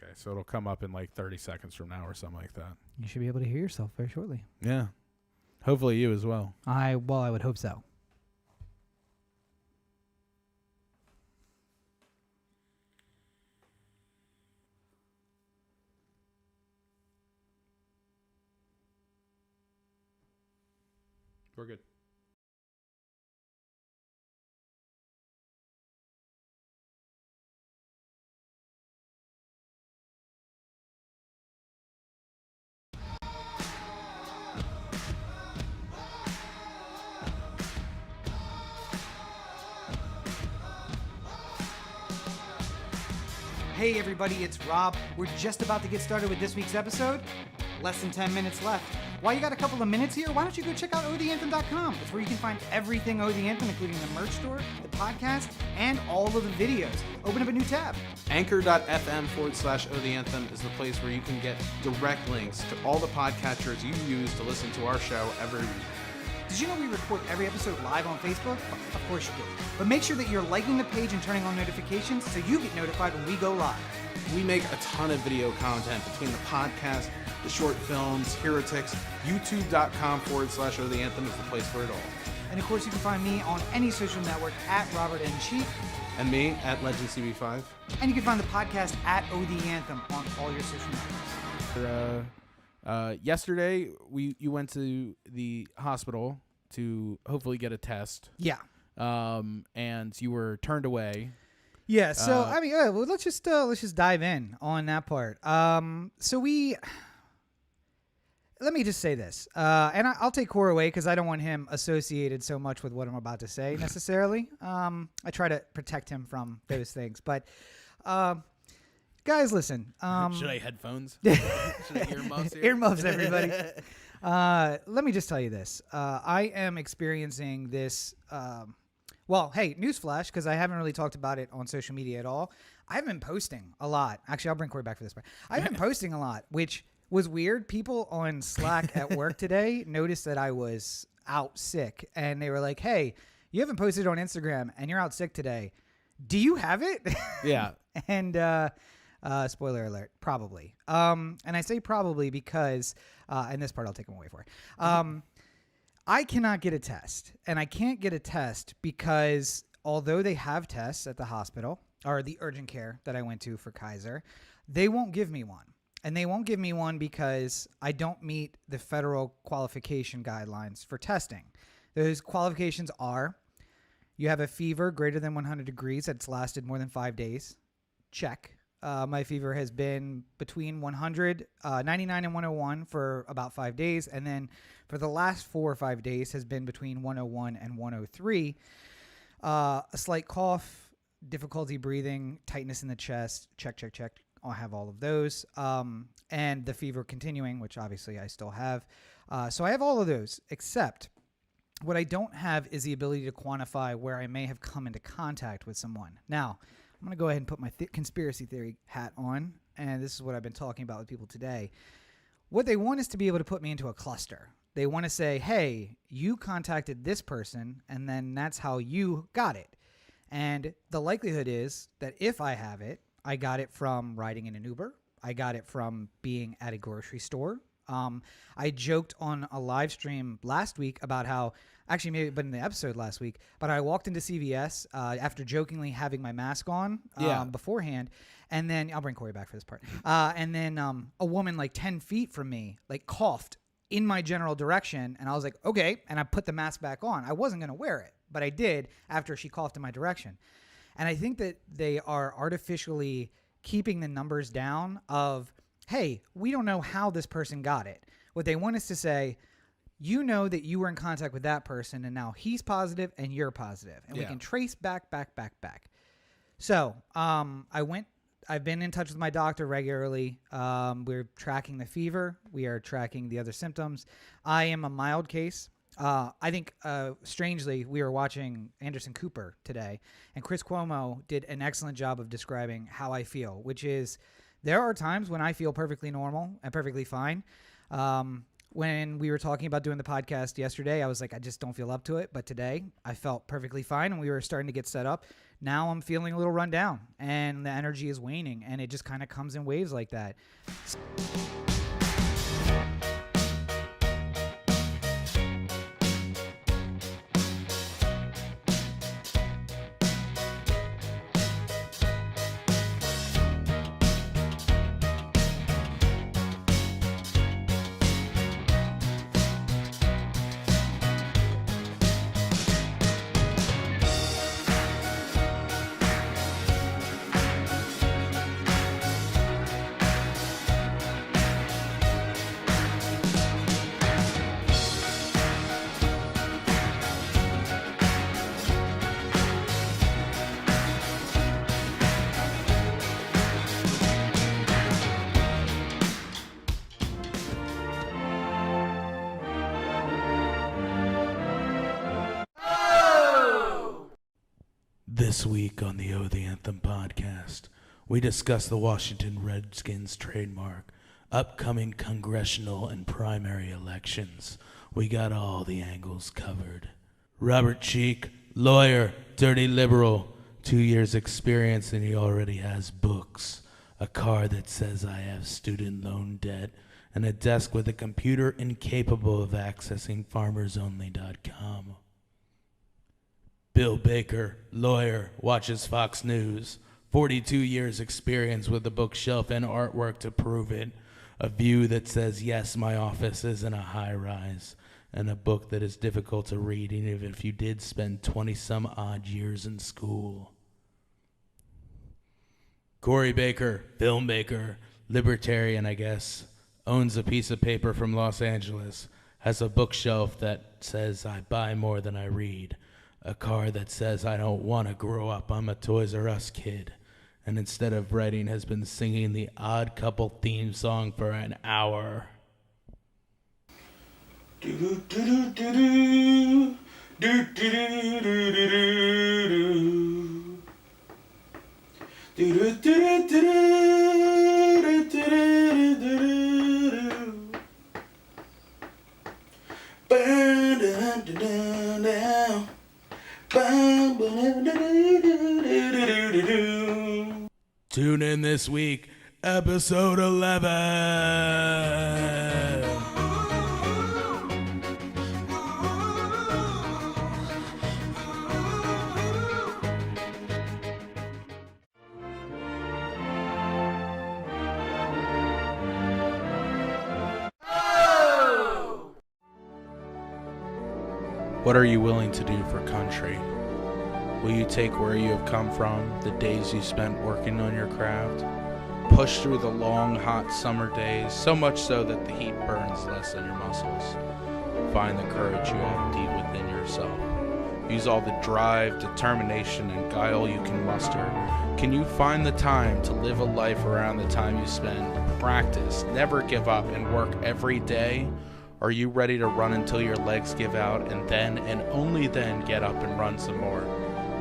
Okay, so it'll come up in like 30 seconds from now or something like that. You should be able to hear yourself very shortly. Yeah. Hopefully you as well. I would hope so. We're good. Hey everybody, it's Rob. We're just about to get started with this week's episode. Less than 10 minutes left. While you got a couple of minutes here, why don't you go check out otheanthem.com. It's where you can find everything Oh The Anthem, including the merch store, the podcast, and all of the videos. Open up a new tab. Anchor.fm/Oh The Anthem is the place where you can get direct links to all the podcatchers you use to listen to our show every week. Did you know we record every episode live on Facebook? Of course you do. But make sure that you're liking the page and turning on notifications so you get notified when we go live. We make a ton of video content between the podcast, the short films, Heretics. YouTube.com/Oh The Anthem is the place for it all. And of course you can find me on any social network at Robert N. Cheek. And me at LegendCB5. And you can find the podcast at Oh The Anthem on all your social networks. Yesterday, you went to the hospital to hopefully get a test. Yeah. And you were turned away. Yeah. So I mean, well, let's just dive in on that part. Let me just say this, and I'll take Core away because I don't want him associated so much with what I'm about to say necessarily. I try to protect him from those things, but. Guys, listen. Should I headphones? Should I earmuffs here? Earmuffs, everybody. Let me just tell you this. I am experiencing this. Hey, newsflash, because I haven't really talked about it on social media at all. I've been posting a lot. Actually, I'll bring Corey back for this part. I've been posting a lot, which was weird. People on Slack at work today noticed that I was out sick, and they were like, "Hey, you haven't posted on Instagram, and you're out sick today. Do you have it?" Yeah. And spoiler alert, probably. And I say probably because, and this part I'll take him away for. I cannot get a test, and I can't get a test because although they have tests at the hospital or the urgent care that I went to for Kaiser, they won't give me one. And they won't give me one because I don't meet the federal qualification guidelines for testing. Those qualifications are you have a fever greater than 100 degrees that's lasted more than 5 days. Check. My fever has been between 99 and 101 for about 5 days. And then for the last 4 or 5 days has been between 101 and 103. A slight cough, difficulty breathing, tightness in the chest. Check. I'll have all of those. And the fever continuing, which obviously I still have. So I have all of those, except what I don't have is the ability to quantify where I may have come into contact with someone. Now, I'm going to go ahead and put my conspiracy theory hat on, and this is what I've been talking about with people today. What they want is to be able to put me into a cluster. They want to say, hey, you contacted this person, and then that's how you got it. And the likelihood is that if I have it, I got it from riding in an Uber. I got it from being at a grocery store. I joked on a live stream last week about how, actually maybe but in the episode last week, but I walked into CVS after jokingly having my mask on beforehand, and then I'll bring Corey back for this part. And then a woman like 10 feet from me like coughed in my general direction, and I was like, okay, and I put the mask back on. I wasn't going to wear it, but I did after she coughed in my direction. And I think that they are artificially keeping the numbers down of, hey, we don't know how this person got it. What they want us to say, you know that you were in contact with that person, and now he's positive and you're positive. And we can trace back. So I've been in touch with my doctor regularly. We're tracking the fever. We are tracking the other symptoms. I am a mild case. I think, strangely, we were watching Anderson Cooper today, and Chris Cuomo did an excellent job of describing how I feel, which is there are times when I feel perfectly normal and perfectly fine. When we were talking about doing the podcast yesterday, I was like, I just don't feel up to it. But today I felt perfectly fine, and we were starting to get set up. now I'm feeling a little run down and the energy is waning, and it just kind of comes in waves like that. This week on the The Anthem podcast, we discuss the Washington Redskins trademark, upcoming congressional and primary elections. We got all the angles covered. Robert Cheek, lawyer, dirty liberal, 2 years experience and he already has books, a car that says I have student loan debt, and a desk with a computer incapable of accessing farmersonly.com. Bill Baker, lawyer, watches Fox News, 42 years experience with a bookshelf and artwork to prove it, a view that says, yes, my office is in a high-rise, and a book that is difficult to read even if you did spend 20-some-odd years in school. Corey Baker, filmmaker, libertarian, I guess, owns a piece of paper from Los Angeles, has a bookshelf that says, I buy more than I read, a car that says I don't want to grow up, I'm a Toys R Us kid, and instead of writing has been singing the Odd Couple theme song for an hour. Tune in this week, episode 11. What are you willing to do for country? Will you take where you have come from, the days you spent working on your craft? Push through the long, hot summer days, so much so that the heat burns less in your muscles. Find the courage you have deep within yourself. Use all the drive, determination, and guile you can muster. Can you find the time to live a life around the time you spend? Practice, never give up, and work every day? Are you ready to run until your legs give out and then, and only then, get up and run some more?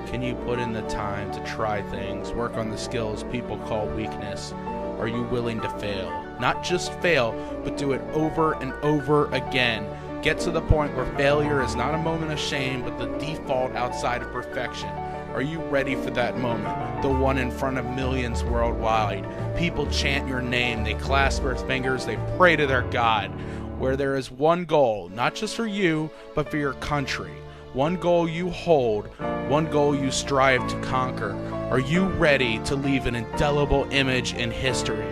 Can you put in the time to try things, work on the skills people call weakness? Are you willing to fail? Not just fail, but do it over and over again. Get to the point where failure is not a moment of shame, but the default outside of perfection. Are you ready for that moment? The one in front of millions worldwide. People chant your name, they clasp their fingers, they pray to their God. Where there is one goal, not just for you, but for your country. One goal you hold, one goal you strive to conquer. Are you ready to leave an indelible image in history?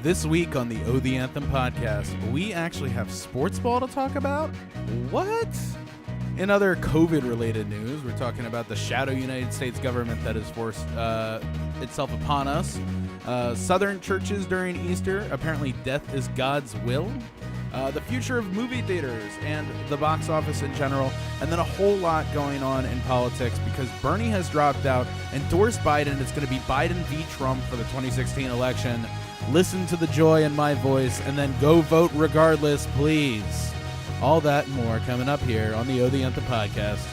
This week on the The Anthem podcast, we actually have sports ball to talk about? What? In other COVID-related news, we're talking about the shadow United States government that has forced itself upon us. Southern churches during Easter. Apparently, death is God's will. The future of movie theaters and the box office in general. And then a whole lot going on in politics because Bernie has dropped out, endorsed Biden. It's going to be Biden v. Trump for the 2016 election. Listen to the joy in my voice and then go vote regardless, please. All that and more coming up here on the The Anthem podcast.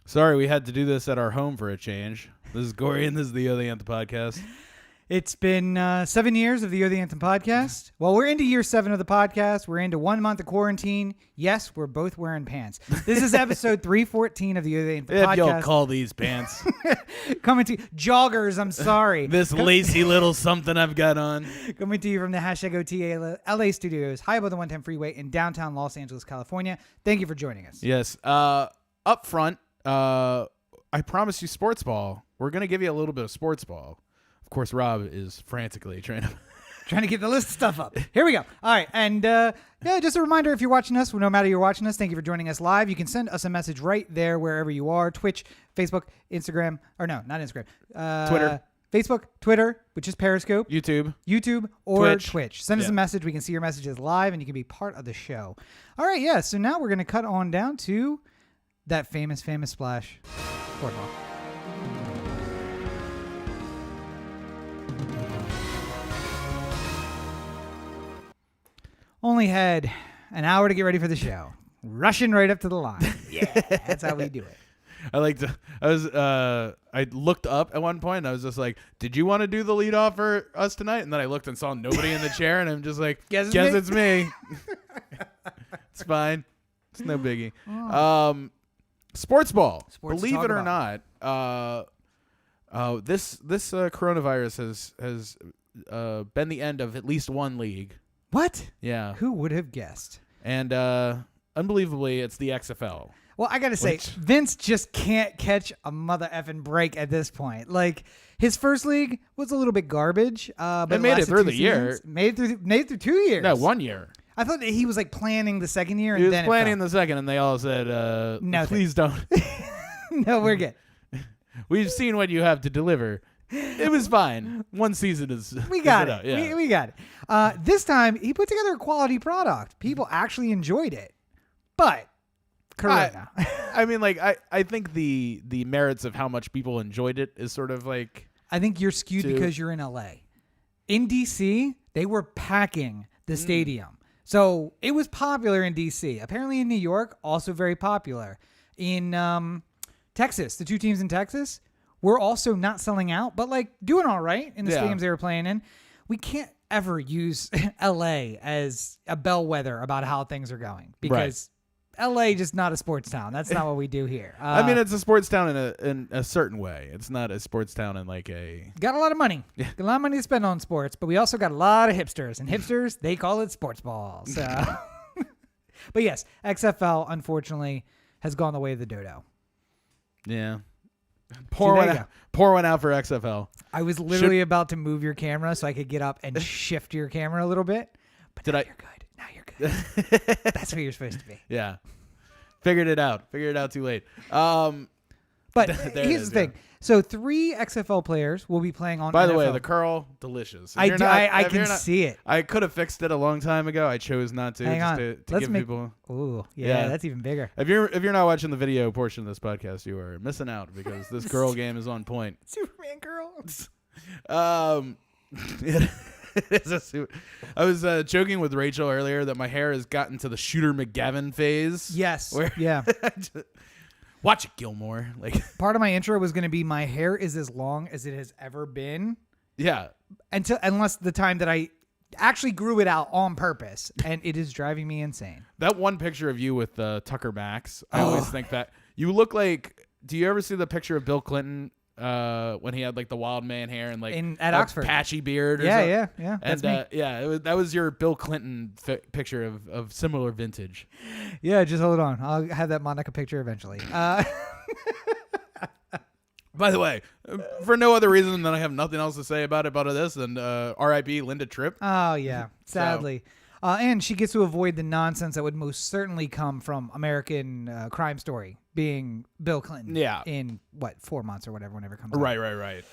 Sorry, we had to do this at our home for a change. This is Gory, and this is the Anthem podcast. It's been 7 years of the Anthem podcast. Well, we're into year 7 of the podcast. We're into 1 month of quarantine. Yes, we're both wearing pants. This is episode 314 of the Anthem podcast. If you'll call these pants. Coming to joggers, I'm sorry. This lacy little something I've got on. Coming to you from the #OTA LA studios, high above the 110 freeway in downtown Los Angeles, California. Thank you for joining us. Yes. Up front, I promised you sports ball. We're going to give you a little bit of sports ball. Of course, Rob is frantically trying to get the list of stuff up. Here we go. All right. And just a reminder, if you're watching us, no matter you're watching us, thank you for joining us live. You can send us a message right there wherever you are. Twitch, Facebook, Instagram, or no, not Instagram. Twitter. Facebook, Twitter, which is Periscope. YouTube, or Twitch. Send us a message. We can see your messages live, and you can be part of the show. All right, yeah. So now we're going to cut on down to that famous splash. Sport ball. Only had an hour to get ready for the show. Rushing right up to the line. Yeah, that's how we do it. I looked up at one point and I was just like, did you want to do the lead off for us tonight? And then I looked and saw nobody in the chair and I'm just like, guess it's me. It's fine. It's no biggie. Oh. Sports ball. Believe it or not, this coronavirus has been the end of at least one league. What? Yeah. Who would have guessed? And unbelievably, it's the XFL. Well, I got to say, Vince just can't catch a mother effing break at this point. Like, his first league was a little bit garbage. But it made it through the year. Made it through 2 years. No, 1 year. I thought that he was like planning the second year. He was planning the second, and they all said, no, please don't. No, we're good. We've seen what you have to deliver. It was fine. One season is... We got it. Yeah. We got it. This time, he put together a quality product. People actually enjoyed it. But... Corona. I mean, like, I think the merits of how much people enjoyed it is sort of like... I think you're skewed because you're in LA. In D.C., they were packing the stadium. So it was popular in D.C. Apparently in New York, also very popular. In Texas, the two teams in Texas were also not selling out, but like doing all right in the stadiums they were playing in. We can't ever use L.A. as a bellwether about how things are going because L.A. just not a sports town. That's not what we do here. I mean, it's a sports town in a certain way. It's not a sports town in like a... Got a lot of money. Yeah. Got a lot of money to spend on sports, but we also got a lot of hipsters. And hipsters, they call it sports ball. So, but yes, XFL, unfortunately, has gone the way of the dodo. Yeah. Pour one out for XFL. I was literally about to move your camera so I could get up and shift your camera a little bit. But you're good. Now you're good. That's where you're supposed to be. Yeah. Figured it out too late. But here's the thing. So 3 XFL players will be playing on By the NFL. way, the curl, delicious. I can see it. I could have fixed it a long time ago. I chose not to. Hang on. To Let's give people... Ooh, yeah, that's even bigger. If you're not watching the video portion of this podcast, you are missing out because this girl game is on point. Superman girls. I was joking with Rachel earlier that my hair has gotten to the Shooter McGavin phase. Yes. Where Watch it, Gilmore. Like, part of my intro was going to be my hair is as long as it has ever been. yeah. Unless the time that I actually grew it out on purpose, and it is driving me insane. That one picture of you with Tucker Max, I always think that you look like. Do you ever see the picture of Bill Clinton when he had like the wild man hair and like at Oxford, patchy beard? Or yeah. And That's me. that was your Bill Clinton picture of similar vintage. Yeah, just hold on. I'll have that Monica picture eventually. By the way, for no other reason than I have nothing else to say about this, and R.I.P. Linda Tripp. Oh yeah, sadly. And she gets to avoid the nonsense that would most certainly come from American Crime Story being Bill Clinton. Yeah. In 4 months or whatever, whenever it comes out. Right.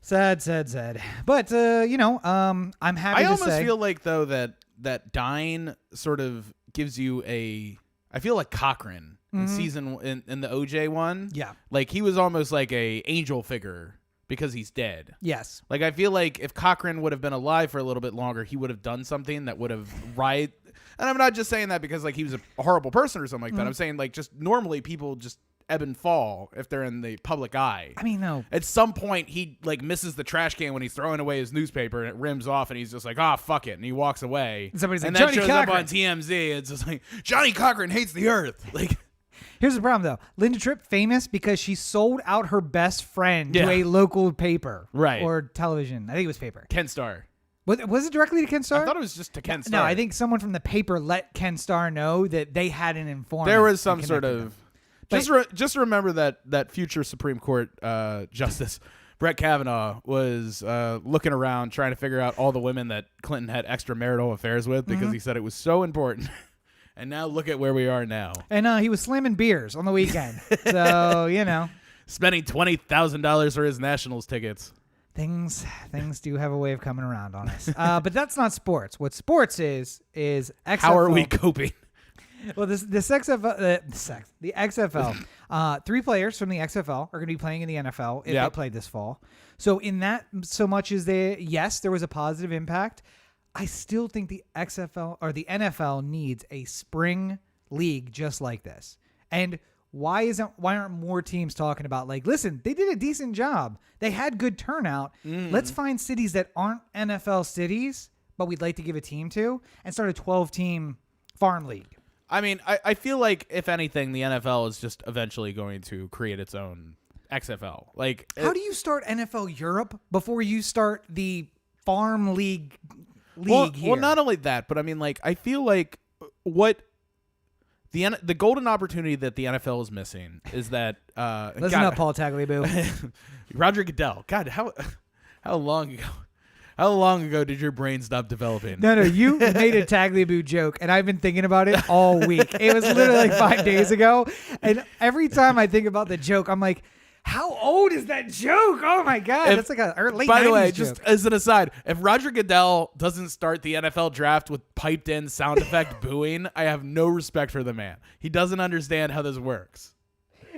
Sad. But I'm happy I to almost say. feel like though that dying sort of gives you I feel like Cochran in in the OJ one. Yeah. Like he was almost like a angel figure because he's dead. Yes. Like I feel like if Cochran would have been alive for a little bit longer, he would have done something that would have And I'm not just saying that because like he was a horrible person or something like that. I'm saying like just normally people just ebb and fall if they're in the public eye. I mean, no. At some point, he like misses the trash can when he's throwing away his newspaper, and it rims off, and he's just like, "Ah, fuck it," and he walks away. Somebody's like, and that "Johnny shows Cochran." up on TMZ. It's just like Johnny Cochran hates the Earth. Like, Here's the problem, though. Linda Tripp famous because she sold out her best friend to Yeah. a local paper, Right. or television. I think it was paper. Ken Starr. Was it directly to Ken Starr? I thought it was just to Ken Starr. No, I think someone from the paper let Ken Starr know that they had an informant. there was some and sort connected of. them. Just remember that future Supreme Court Justice Brett Kavanaugh was looking around trying to figure out all the women that Clinton had extramarital affairs with because he said it was so important. And now look at where we are now. And he was slamming beers on the weekend. So, Spending $20,000 for his Nationals tickets. things do have a way of coming around on us. But that's not sports. What sports is XFL. How are we coping? Well, the XFL. 3 players from the XFL are going to be playing in the NFL if they play this fall. So in that, so much as there was a positive impact, I still think the XFL or the NFL needs a spring league just like this. And why aren't more teams talking about like, listen, they did a decent job. They had good turnout. Let's find cities that aren't NFL cities, but we'd like to give a team to, and start a 12-team farm league. I mean, I feel like, if anything, the NFL is just eventually going to create its own XFL. Like, How do you start NFL Europe before you start the farm league here? Well, not only that, but I mean, like, I feel like what the golden opportunity that the NFL is missing is that Listen up, Paul Tagliabue. Roger Goodell. God, how long ago? How long ago did your brain stop developing? No, you made a Tagliabue joke, and I've been thinking about it all week. It was literally like 5 days ago, and every time I think about the joke, I'm like, how old is that joke? Oh, my God. That's like a late 90s By the way, joke. just as an aside, if Roger Goodell doesn't start the NFL draft with piped-in sound effect booing, I have no respect for the man. He doesn't understand how this works.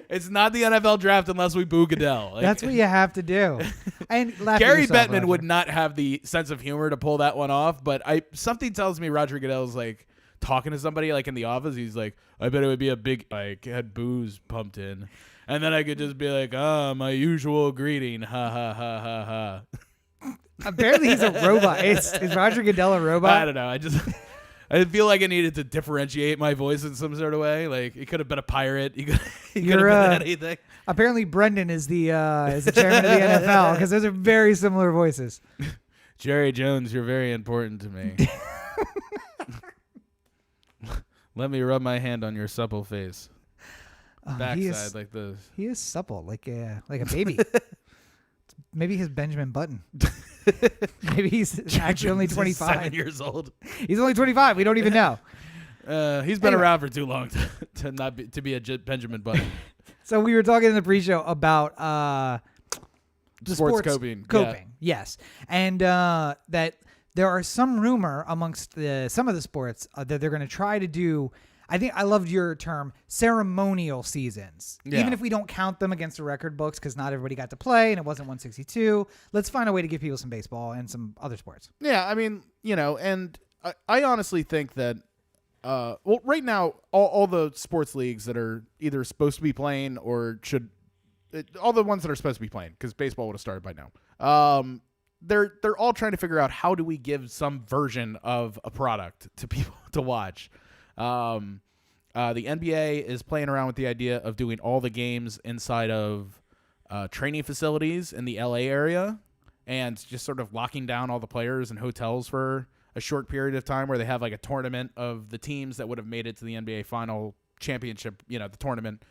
It's not the NFL draft unless we boo Goodell. Like, That's what you have to do. And laugh at Gary yourself, Bettman Roger. would not have the sense of humor to pull that one off, but something tells me Roger Goodell's like talking to somebody like in the office. He's like, I bet it would be a big, like, had booze pumped in. And then I could just be like, my usual greeting. Ha, ha, ha, ha, ha. Apparently he's a robot. Is Roger Goodell a robot? I don't know. I feel like I needed to differentiate my voice in some sort of way. Like, he could have been a pirate. He could have been anything. Apparently Brendan is the chairman of the NFL because those are very similar voices. Jerry Jones, you're very important to me. Let me rub my hand on your supple face. Backside like this. He is supple, like a baby. Maybe his Benjamin Button. Maybe he's actually only 25. 7 years old. He's only 25. We don't even know. He's been around for too long to be a Benjamin Button. So we were talking in the pre-show about sports coping. Yes, and that there are some rumor amongst some of the sports that they're going to try to do. I think I loved your term, ceremonial seasons. Yeah. Even if we don't count them against the record books because not everybody got to play and it wasn't 162, let's find a way to give people some baseball and some other sports. Yeah, I mean, and I honestly think that well, right now, all the sports leagues that are either supposed to be playing or all the ones that are supposed to be playing, because baseball would have started by now. They're all trying to figure out how do we give some version of a product to people to watch. The NBA is playing around with the idea of doing all the games inside of training facilities in the LA area and just sort of locking down all the players and hotels for a short period of time, where they have like a tournament of the teams that would have made it to the NBA final championship, the tournament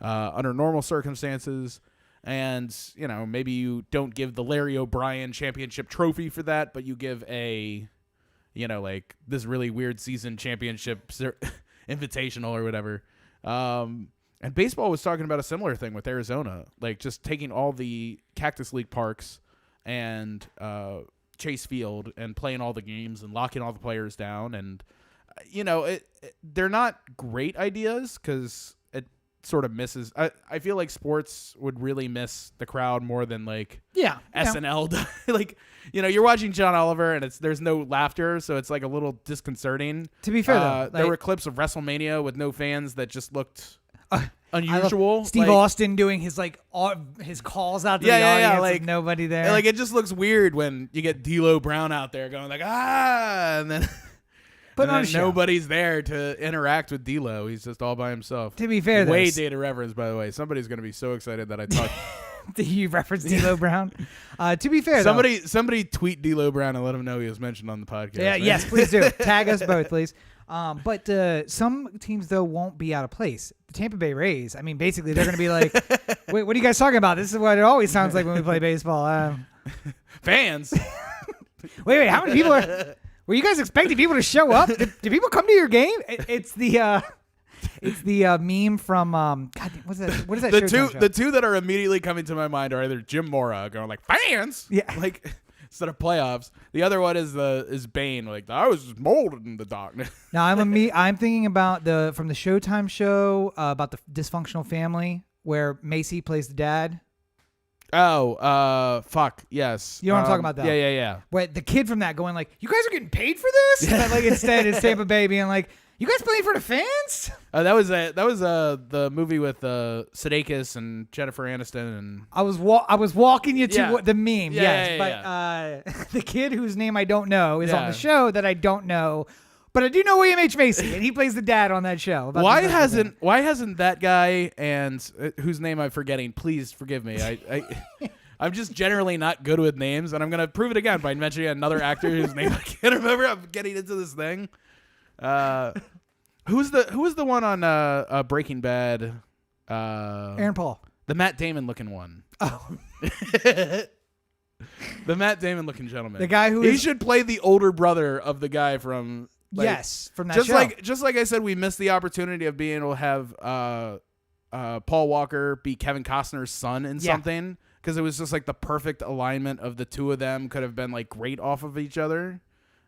under normal circumstances. And, maybe you don't give the Larry O'Brien championship trophy for that, but you give a, like this really weird season championship invitational or whatever. And baseball was talking about a similar thing with Arizona, like just taking all the Cactus League parks and Chase Field and playing all the games and locking all the players down. And, they're not great ideas because it sort of misses. I feel like sports would really miss the crowd more than like SNL. Like, you're watching John Oliver and there's no laughter, so it's like a little disconcerting. To be fair, though, there were clips of WrestleMania with no fans that just looked unusual. Steve Austin doing his his calls out to the audience with nobody there. Like, it just looks weird when you get D'Lo Brown out there going like, and then but and then nobody's there to interact with D'Lo. He's just all by himself. To be fair, way data reference, by the way. Somebody's going to be so excited that I talked. Did you reference D'Lo Brown? To be fair, somebody tweet D'Lo Brown and let him know he was mentioned on the podcast. Yeah, yes, please do. Tag us both, please. But some teams, though, won't be out of place. The Tampa Bay Rays, I mean, basically, they're going to be like, wait, what are you guys talking about? This is what it always sounds like when we play baseball. Fans. Wait, how many people were you guys expecting people to show up? Did people come to your game? It's the meme from God, what is that? The two that are immediately coming to my mind are either Jim Mora going like fans, like instead of playoffs. The other one is Bane, like I was just molded in the darkness. Now I'm thinking about from the Showtime show about the dysfunctional family where Macy plays the dad. Oh, fuck, yes. You know what I'm talking about, though? Yeah. But the kid from that going like, you guys are getting paid for this? But like instead it's Tampa Bay being like, you guys playing for the fans? That was the movie with Sudeikis and Jennifer Aniston and I was walking you to the meme. But the kid whose name I don't know is on the show that I don't know. But I do know William H. Macy, and he plays the dad on that show. Why hasn't that guy and whose name I'm forgetting? Please forgive me. I'm just generally not good with names, and I'm gonna prove it again by mentioning another actor whose name I can't remember. I'm getting into this thing. Who was the one on Breaking Bad? Aaron Paul, the Matt Damon looking one. Oh. The Matt Damon looking gentleman. The guy who should play the older brother of the guy from. From that show. Just like I said, we missed the opportunity of being able to have Paul Walker be Kevin Costner's son in something, because it was just like the perfect alignment of the two of them could have been like great off of each other.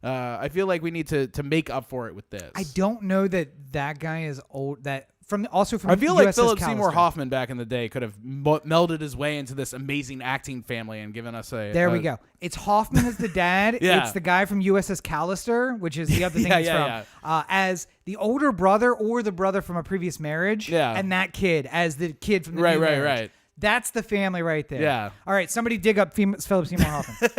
I feel like we need to make up for it with this. I don't know that guy is old. I feel like Philip Seymour Hoffman back in the day could have melded his way into this amazing acting family and given us a. There we go. It's Hoffman as the dad. It's the guy from USS Callister, which is the other thing he's from. As the older brother or the brother from a previous marriage. Yeah. And that kid as the kid from the new marriage. Right. That's the family right there. Yeah. All right, somebody dig up Philip Seymour Hoffman.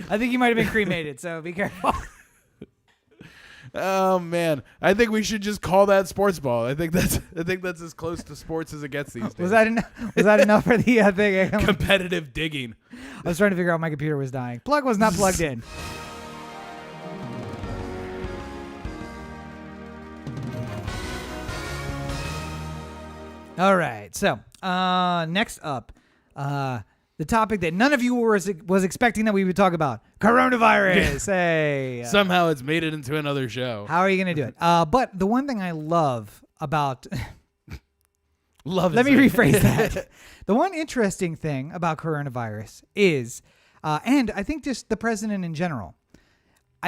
I think he might have been cremated, so be careful. Oh man, I think we should just call that sports ball. I think that's as close to sports as it gets these days. Was that enough for the thing? Competitive digging. I was trying to figure out my computer was dying. Plug was not plugged in. All right, so next up, the topic that none of you was expecting that we would talk about. Coronavirus. Hey. Somehow it's made it into another show. How are you going to do it? But the one thing I love about... Let me rephrase that. The one interesting thing about coronavirus is, and I think just the president in general,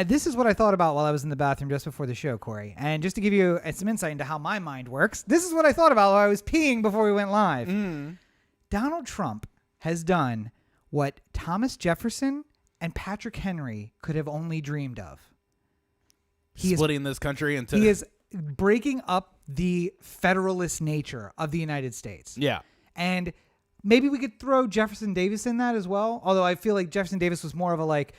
this is what I thought about while I was in the bathroom just before the show, Corey. And just to give you some insight into how my mind works, this is what I thought about while I was peeing before we went live. Donald Trump has done what Thomas Jefferson and Patrick Henry could have only dreamed of. splitting this country into. He is breaking up the federalist nature of the United States. Yeah. And maybe we could throw Jefferson Davis in that as well. Although I feel like Jefferson Davis was more of a like,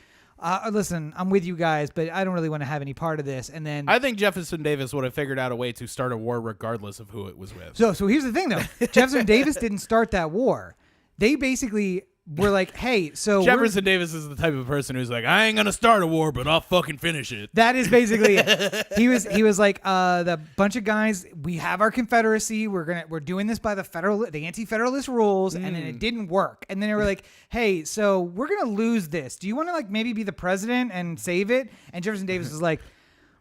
listen, I'm with you guys, but I don't really want to have any part of this. And then I think Jefferson Davis would have figured out a way to start a war regardless of who it was with. So here's the thing, though. Jefferson Davis didn't start that war. They basically were like, hey, so Jefferson Davis is the type of person who's like, I ain't gonna start a war, but I'll fucking finish it. that is basically it. He was like, the bunch of guys, we have our Confederacy. We're doing this by the anti-federalist rules, and then it didn't work. And then they were like, hey, so we're gonna lose this. Do you want to like maybe be the president and save it? And Jefferson Davis was like,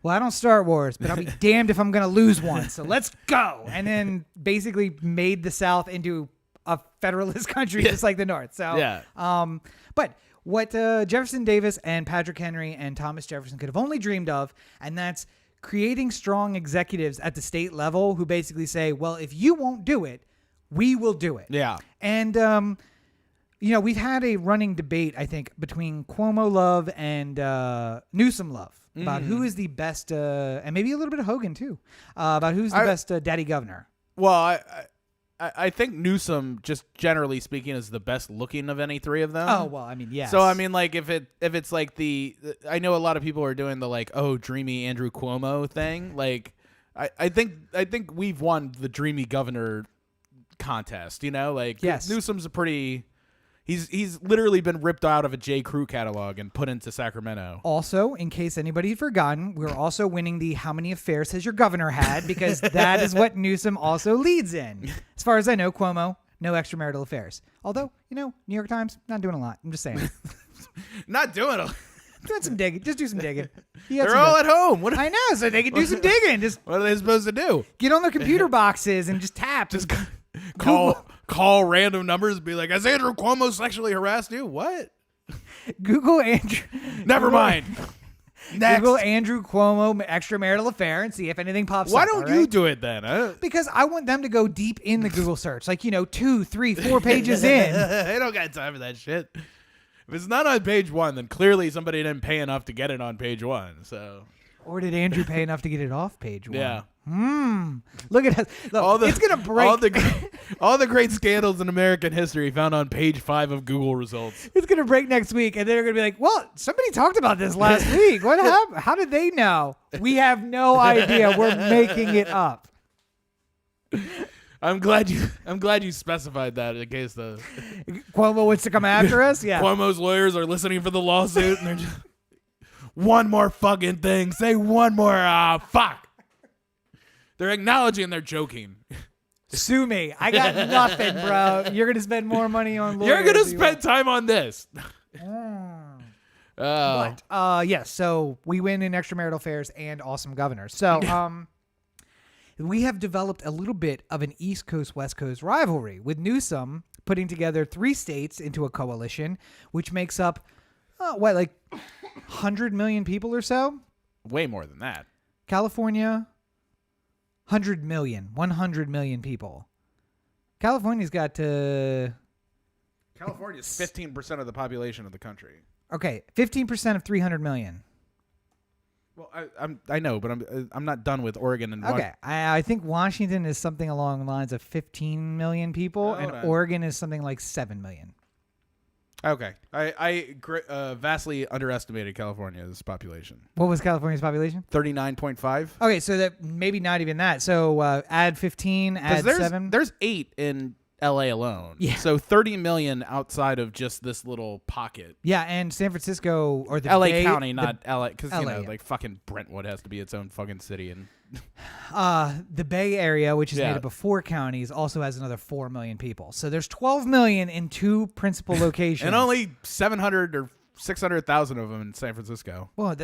well, I don't start wars, but I'll be damned if I'm gonna lose one. So let's go. And then basically made the South into a federalist country, just like the North. So, Yeah. But what Jefferson Davis and Patrick Henry and Thomas Jefferson could have only dreamed of, and that's creating strong executives at the state level who basically say, well, if you won't do it, we will do it. Yeah. And, we've had a running debate, I think, between Cuomo love and Newsom love about who is the best, and maybe a little bit of Hogan too, about who's the best daddy governor. Well, I think Newsom, just generally speaking, is the best looking of any three of them. Oh, well, I mean, yes. So I mean, like if it's like I know a lot of people are doing the like, oh, dreamy Andrew Cuomo thing. Like I think we've won the dreamy governor contest. Like yes. Newsom's a pretty. He's literally been ripped out of a J. Crew catalog and put into Sacramento. Also, in case anybody had forgotten, we're also winning the how many affairs has your governor had, because that is what Newsom also leads in. As far as I know, Cuomo, no extramarital affairs. Although, New York Times, not doing a lot. I'm just saying. Not doing it. Doing some digging. Just do some digging. They're all at home. I know, so they can do some digging. Just what are they supposed to do? get on their computer boxes and just tap. Just call random numbers and be like, has Andrew Cuomo sexually harassed you? What? Google Andrew. Never mind. Next. Google Andrew Cuomo extramarital affair and see if anything pops Why up. don't you do it then? Because I want them to go deep in the Google search, like 2, 3, 4 pages in. I don't got time for that shit. If it's not on page 1, then clearly somebody didn't pay enough to get it on page 1. So. Or did Andrew pay enough to get it off page 1? Yeah. Look at us. Look, it's gonna break. All the great scandals in American history found on page 5 of Google results. It's gonna break next week, and they're gonna be like, "Well, somebody talked about this last week. What happened? How did they know? We have no idea. We're making it up." I'm glad you specified that in case the Cuomo wants to come after us. Yeah. Cuomo's lawyers are listening for the lawsuit, and they're just one more fucking thing. Say one more. Fuck. They're acknowledging they're joking. Sue me. I got nothing, bro. You're going to spend more money on lawyers. You're going to spend time on this. But, yes, so we win in extramarital affairs and awesome governors. So, we have developed a little bit of an East Coast, West Coast rivalry with Newsom putting together 3 states into a coalition, which makes up, 100 million people or so? Way more than that. California, 100 million people. California's got California's 15% of the population of the country. Okay, 15% of 300 million. Well, I know, but I'm not done with Oregon and okay. I think Washington is something along the lines of 15 million people, and Oregon is something like 7 million. Okay, I vastly underestimated California's population. What was California's population? 39.5. Okay, so that maybe not even that. So add 15, add 7. There's 8 in LA alone. Yeah. So 30 million outside of just this little pocket. Yeah, and San Francisco or the LA Bay, County, not LA, because LA, like fucking Brentwood has to be its own fucking city, and the Bay Area, which is made up of 4 counties, also has another 4 million people. So there's 12 million in 2 principal locations, and only 700 or 600,000 of them in San Francisco. Well,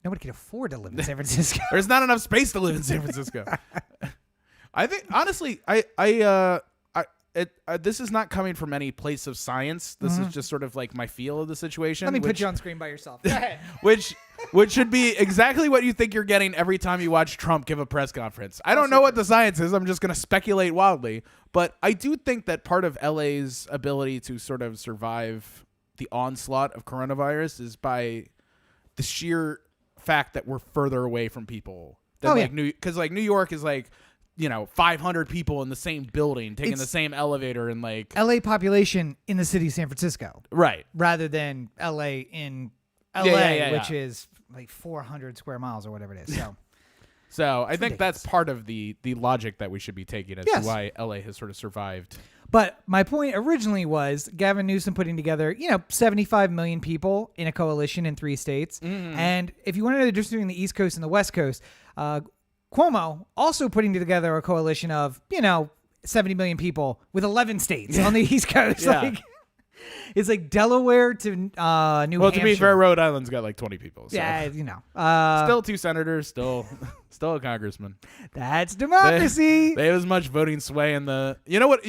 nobody can afford to live in San Francisco. There's not enough space to live in San Francisco. I think honestly, this is not coming from any place of science. This is just sort of like my feel of the situation. Let me put you on screen by yourself. Go ahead. which should be exactly what you think you're getting every time you watch Trump give a press conference. I don't know what the science is. I'm just going to speculate wildly. But I do think that part of LA's ability to sort of survive the onslaught of coronavirus is by the sheer fact that we're further away from people than because New York is 500 people in the same building taking the same elevator, and LA population in the city of San Francisco, right, rather than LA in LA, which is 400 square miles or whatever it is. So I think that's part of the logic that we should be taking as to why LA has sort of survived. But my point originally was Gavin Newsom putting together, 75 million people in a coalition in 3 states. Mm-hmm. And if you wanted to just doing the East Coast and the West Coast, Cuomo also putting together a coalition of, 70 million people with 11 states on the East Coast. Yeah. It's like Delaware to New Hampshire. Well, to be fair, Rhode Island's got 20 people. So. Yeah, still 2 senators, still a congressman. That's democracy. They have as much voting sway in the. You know what?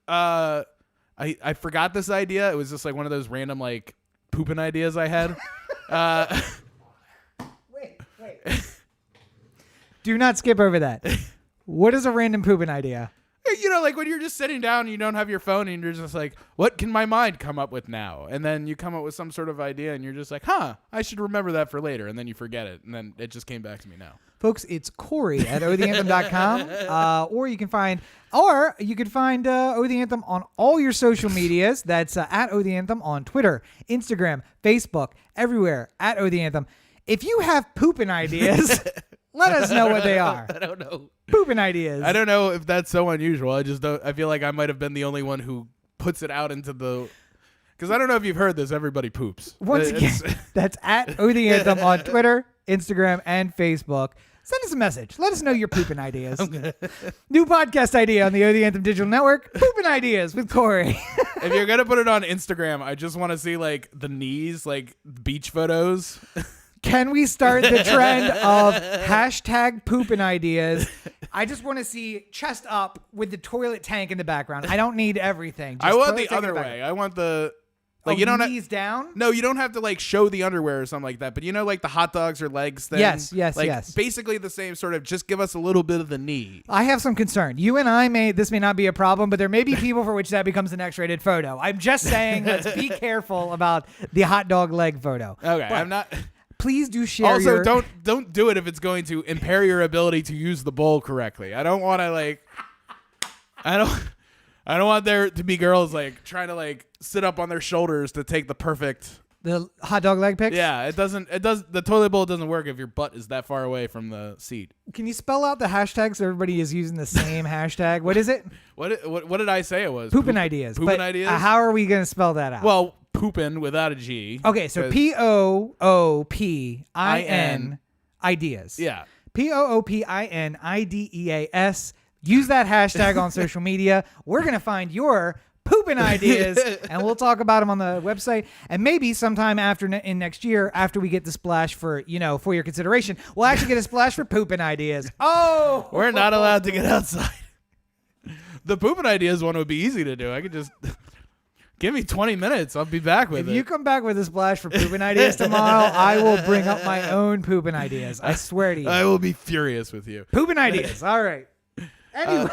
I forgot this idea. It was just one of those random pooping ideas I had. Wait. Do not skip over that. What is a random pooping idea? When you're just sitting down and you don't have your phone and you're just what can my mind come up with now? And then you come up with some sort of idea and you're just I should remember that for later. And then you forget it. And then it just came back to me now. Folks, it's Corey at otheanthem.com. Or you can find Oh The Anthem on all your social medias. That's at Oh The Anthem on Twitter, Instagram, Facebook, everywhere at Oh The Anthem. If you have pooping ideas, let us know what they are. I don't know. Pooping ideas. I don't know if that's so unusual. I feel like I might have been the only one who puts it out into the... Because I don't know if you've heard this. Everybody poops. Once again, that's at Oh The Anthem on Twitter, Instagram, and Facebook. Send us a message. Let us know your pooping ideas. New podcast idea on the Oh The Anthem Digital Network. Pooping ideas with Corey. If you're going to put it on Instagram, I just want to see the knees, beach photos. Can we start the trend of hashtag pooping ideas? I just want to see chest up with the toilet tank in the background. I don't need everything. I want the other way. I want the... you don't knees down? No, you don't have to show the underwear or something like that. But the hot dogs or legs thing. Yes. Basically the same sort of just give us a little bit of the knee. I have some concern. You and I this may not be a problem, but there may be people for which that becomes an X-rated photo. I'm just saying, let's be careful about the hot dog leg photo. Okay, but I'm not. Please do share. Also, don't do it if it's going to impair your ability to use the bowl correctly. I don't want to I don't want there to be girls trying to sit up on their shoulders to take the hot dog leg pics. Yeah, the toilet bowl doesn't work if your butt is that far away from the seat. Can you spell out the hashtag so everybody is using the same hashtag? What is it? What did I say it was? Poopin' ideas. Poopin' ideas. How are we going to spell that out? Well, poopin' without a G. Okay, so POOPIN ideas. Yeah. POOPINIDEAS. Use that hashtag on social media. We're going to find your pooping ideas, and we'll talk about them on the website. And maybe sometime in next year, after we get the splash for your consideration, we'll actually get a splash for pooping ideas. Oh! We're not allowed to get outside. The pooping ideas one would be easy to do. I could just... Give me 20 minutes. I'll be back with it. If you come back with a splash for pooping ideas tomorrow, I will bring up my own pooping ideas. I swear to you. I will be furious with you. Pooping ideas. All right. Anyway.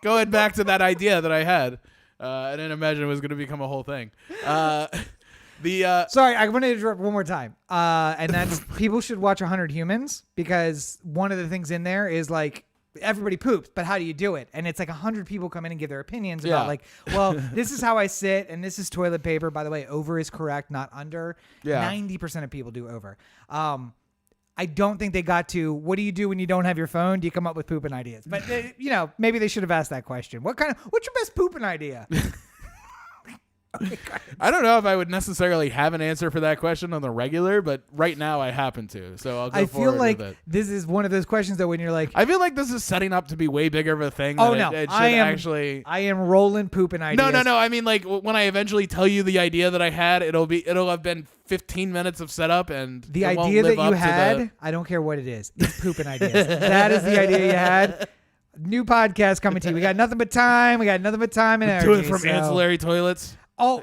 Going back to that idea that I had. I didn't imagine it was going to become a whole thing. Sorry, I want to interrupt one more time. And that's people should watch 100 Humans, because one of the things in there is everybody poops, but how do you do it? And it's 100 people come in and give their opinions about this is how I sit, and this is toilet paper. By the way, over is correct, not under. Yeah. 90% of people do over. I don't think they got to, what do you do when you don't have your phone? Do you come up with pooping ideas? But maybe they should have asked that question. What's your best pooping idea? I don't know if I would necessarily have an answer for that question on the regular, but right now I happen to, so I'll go forward with it. I feel like this is one of those questions that when you're I feel like this is setting up to be way bigger of a thing. I am rolling pooping ideas. No. I mean, when I eventually tell you the idea that I had, it'll have been 15 minutes of setup, and the idea that you had, I don't care what it is. It's pooping ideas. That is the idea you had. New podcast coming to you. We got nothing but time. And energy. Do it from ancillary toilets. Oh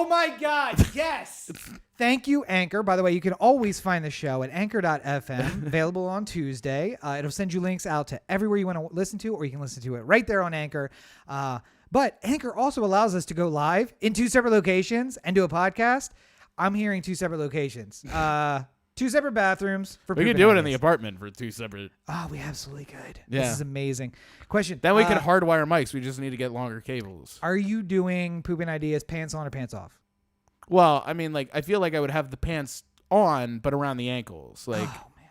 my God, yes. Thank you, Anchor. By the way, you can always find the show at anchor.fm, available on Tuesday. It'll send you links out to everywhere you want to listen to, or you can listen to it right there on Anchor. But Anchor also allows us to go live in 2 separate locations and do a podcast. I'm hearing 2 separate locations. 2 separate bathrooms for We could pooping do it in the ideas. apartment for 2 separate. Oh, we absolutely could. Yeah. This is amazing. Question. Then we could hardwire mics. We just need to get longer cables. Are you doing pooping ideas pants on or pants off? Well, I mean, like, I feel like I would have the pants on, but around the ankles. Like, Oh man.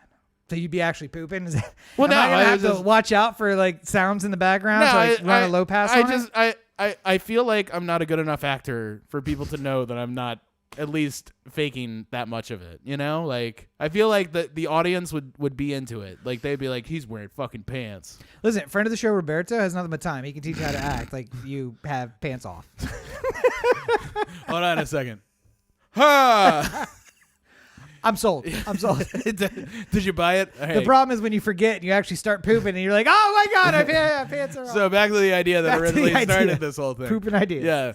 So you'd be actually pooping? Is that, well, am no, I gonna I have just- to watch out for like sounds in the background to like run a low pass on it? I feel like I'm not a good enough actor for people to know that I'm not at least faking that much of it. You know, like I feel like the audience would be into it. Like they'd be like, he's wearing fucking pants. Listen, friend of the show Roberto has nothing but time. He can teach you how to act like you have pants off. Hold on a second. Ha! I'm sold. I'm sold. Did you buy it? The problem is when you forget and you actually start pooping and you're like, oh my God, my pants are off. So back to the idea that Back to the originally idea. started this whole thing. Pooping ideas. Yeah.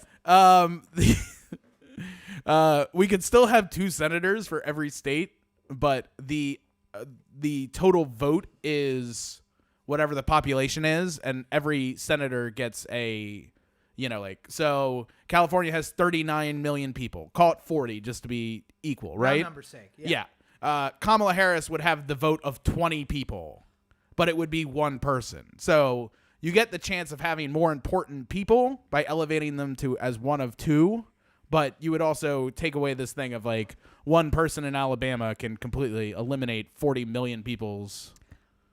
We could still have 2 senators for every state, but the total vote is whatever the population is, and every senator gets a, so California has 39 million people. Call it 40 just to be equal, right? Round number's sake. Yeah. Kamala Harris would have the vote of 20 people, but it would be one person. So you get the chance of having more important people by elevating them to as one of 2, but you would also take away this thing of like one person in Alabama can completely eliminate 40 million people's.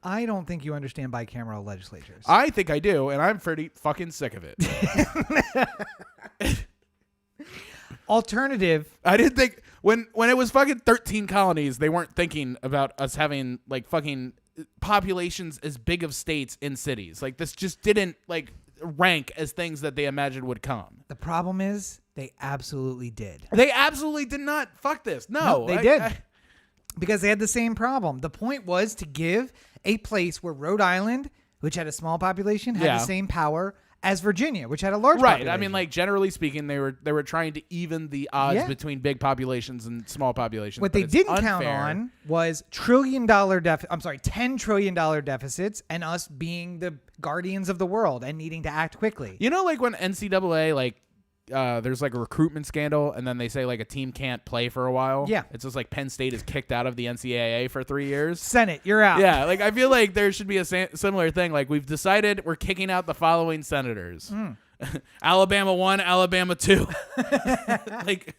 I don't think you understand bicameral legislatures. I think I do, and I'm pretty fucking sick of it. Alternative. I didn't think when it was fucking 13 colonies, they weren't thinking about us having like fucking populations as big of states in cities. Like this just didn't like rank as things that they imagined would come. The problem is they absolutely did. They absolutely did not. Fuck this. No, They did. Because they had the same problem. The point was to give a place where Rhode Island, which had a small population, had the same power as Virginia, which had a large population. Right. I mean, like generally speaking, they were trying to even the odds between big populations and small populations. What they didn't count on was $10 trillion deficits and us being the guardians of the world and needing to act quickly. You know, like when NCAA, like, there's like a recruitment scandal and then they say like a team can't play for a while. Yeah. It's just like Penn State is kicked out of the NCAA for 3 years. Senate, you're out. Yeah. Like I feel like there should be a similar thing. Like we've decided we're kicking out the following senators. Alabama 1, Alabama 2. Like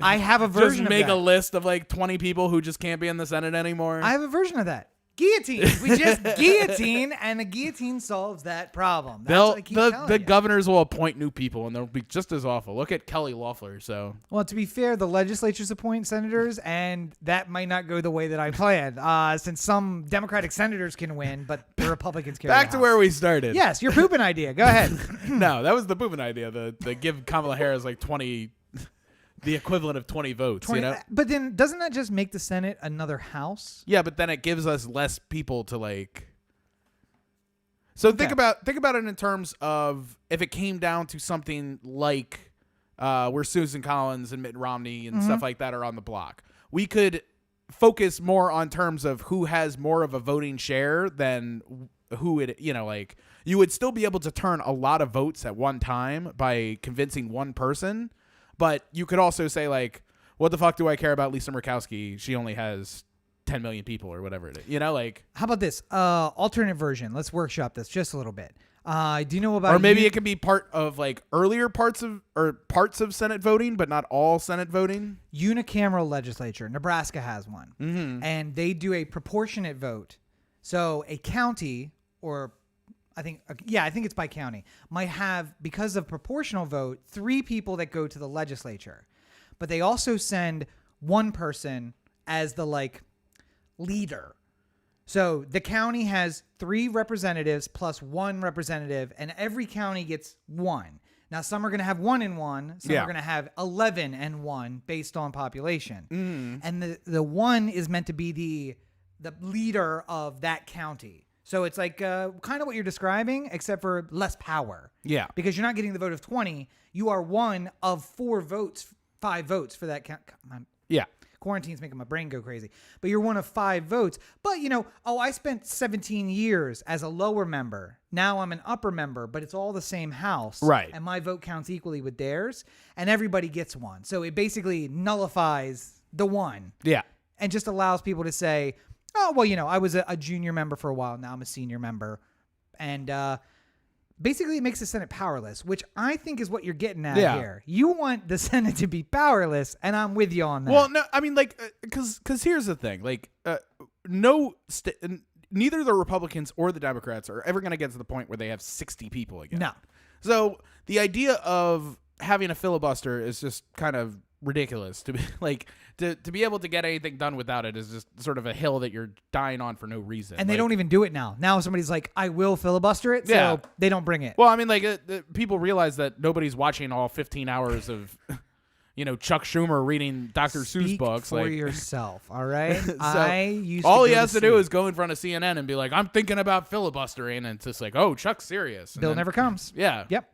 I have a version just make of that. a list of like 20 people who just can't be in the Senate anymore. I have a version of that. Guillotine. We just guillotine, and the guillotine solves that problem. That's what I keep telling the you. governors will appoint new people, and they'll be just as awful. Look at Kelly Loeffler. So Well, to be fair, the legislatures appoint senators, and that might not go the way that I planned, since some Democratic senators can win, but the Republicans carry back the to House. where we started. Yes, your pooping idea. Go ahead. No, that was the pooping idea. The give Kamala Harris like 20, the equivalent of 20 votes. You know. But then doesn't that just make the Senate another house? Yeah, but then it gives us less people to like. So think about it in terms of if it came down to something like where Susan Collins and Mitt Romney and stuff like that are on the block. We could focus more on terms of who has more of a voting share than who it, like you would still be able to turn a lot of votes at one time by convincing one person. But you could also say, like, what the fuck do I care about Lisa Murkowski? She only has 10 million people or whatever it is. Like. How about this? Alternate version. Let's workshop this just a little bit. Do you know about... Or maybe it could be part of, like, earlier parts of Senate voting, but not all Senate voting? Unicameral legislature. Nebraska has one. Mm-hmm. And they do a proportionate vote. So a county, or... I think it's by county, might have, because of proportional vote, 3 people that go to the legislature. But they also send one person as the, like, leader. So the county has 3 representatives plus 1 representative, and every county gets 1. Now, some are going to have 1 and 1. Some are going to have 11 and 1 based on population. Mm. And the 1 is meant to be the leader of that county. So it's like kind of what you're describing, except for less power. Yeah. Because you're not getting the vote of 20. You are one of 5 votes for that count. Yeah. Quarantine's making my brain go crazy. But you're one of 5 votes. But, I spent 17 years as a lower member. Now I'm an upper member, but it's all the same house. Right. And my vote counts equally with theirs. And everybody gets one. So it basically nullifies the 1. Yeah. and just allows people to say, oh, well, I was a junior member for a while. Now I'm a senior member. And basically it makes the Senate powerless, which I think is what you're getting at here. You want the Senate to be powerless, and I'm with you on that. Well, no, I mean, like, because here's the thing. Like, neither the Republicans or the Democrats are ever going to get to the point where they have 60 people again. No. So the idea of having a filibuster is just kind of ridiculous. To be like to be able to get anything done without it is just sort of a hill that you're dying on for no reason. And they don't even do it now. Now somebody's like, I will filibuster it, so they don't bring it. Well, I mean, like, people realize that nobody's watching all 15 hours of, Chuck Schumer reading Dr. Seuss books. For like yourself, all right? So all he has to do is go in front of CNN and be like, I'm thinking about filibustering, and it's just like, oh, Chuck's serious. And Bill then, never comes. Yeah. Yep.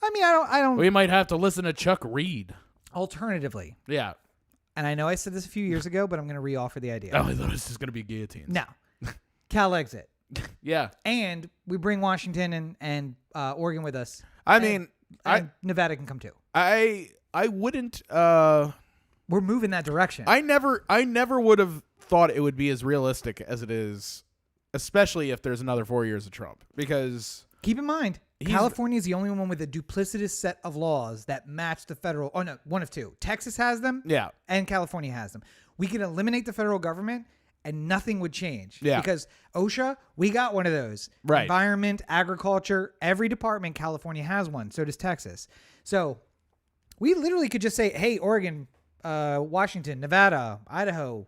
I mean, I don't. We might have to listen to Chuck read. Alternatively, Yeah. and I know I said this a few years ago, but I'm going to re-offer the idea. Oh, I thought it was just going to be guillotines. No. Cal exit. Yeah. And we bring Washington and Oregon with us. I And- mean, and Nevada can come too. I wouldn't. We're moving that direction. I never would have thought it would be as realistic as it is, especially if there's another 4 years of Trump. Because keep in mind, California is the only one with a duplicitous set of laws that match the federal. Oh no, one of two. Texas has them. Yeah. And California has them. We can eliminate the federal government, and nothing would change. Yeah. Because OSHA, we got one of those. Right. Environment, agriculture, every department, California has one. So does Texas. So we literally could just say, hey, Oregon, Washington, Nevada, Idaho,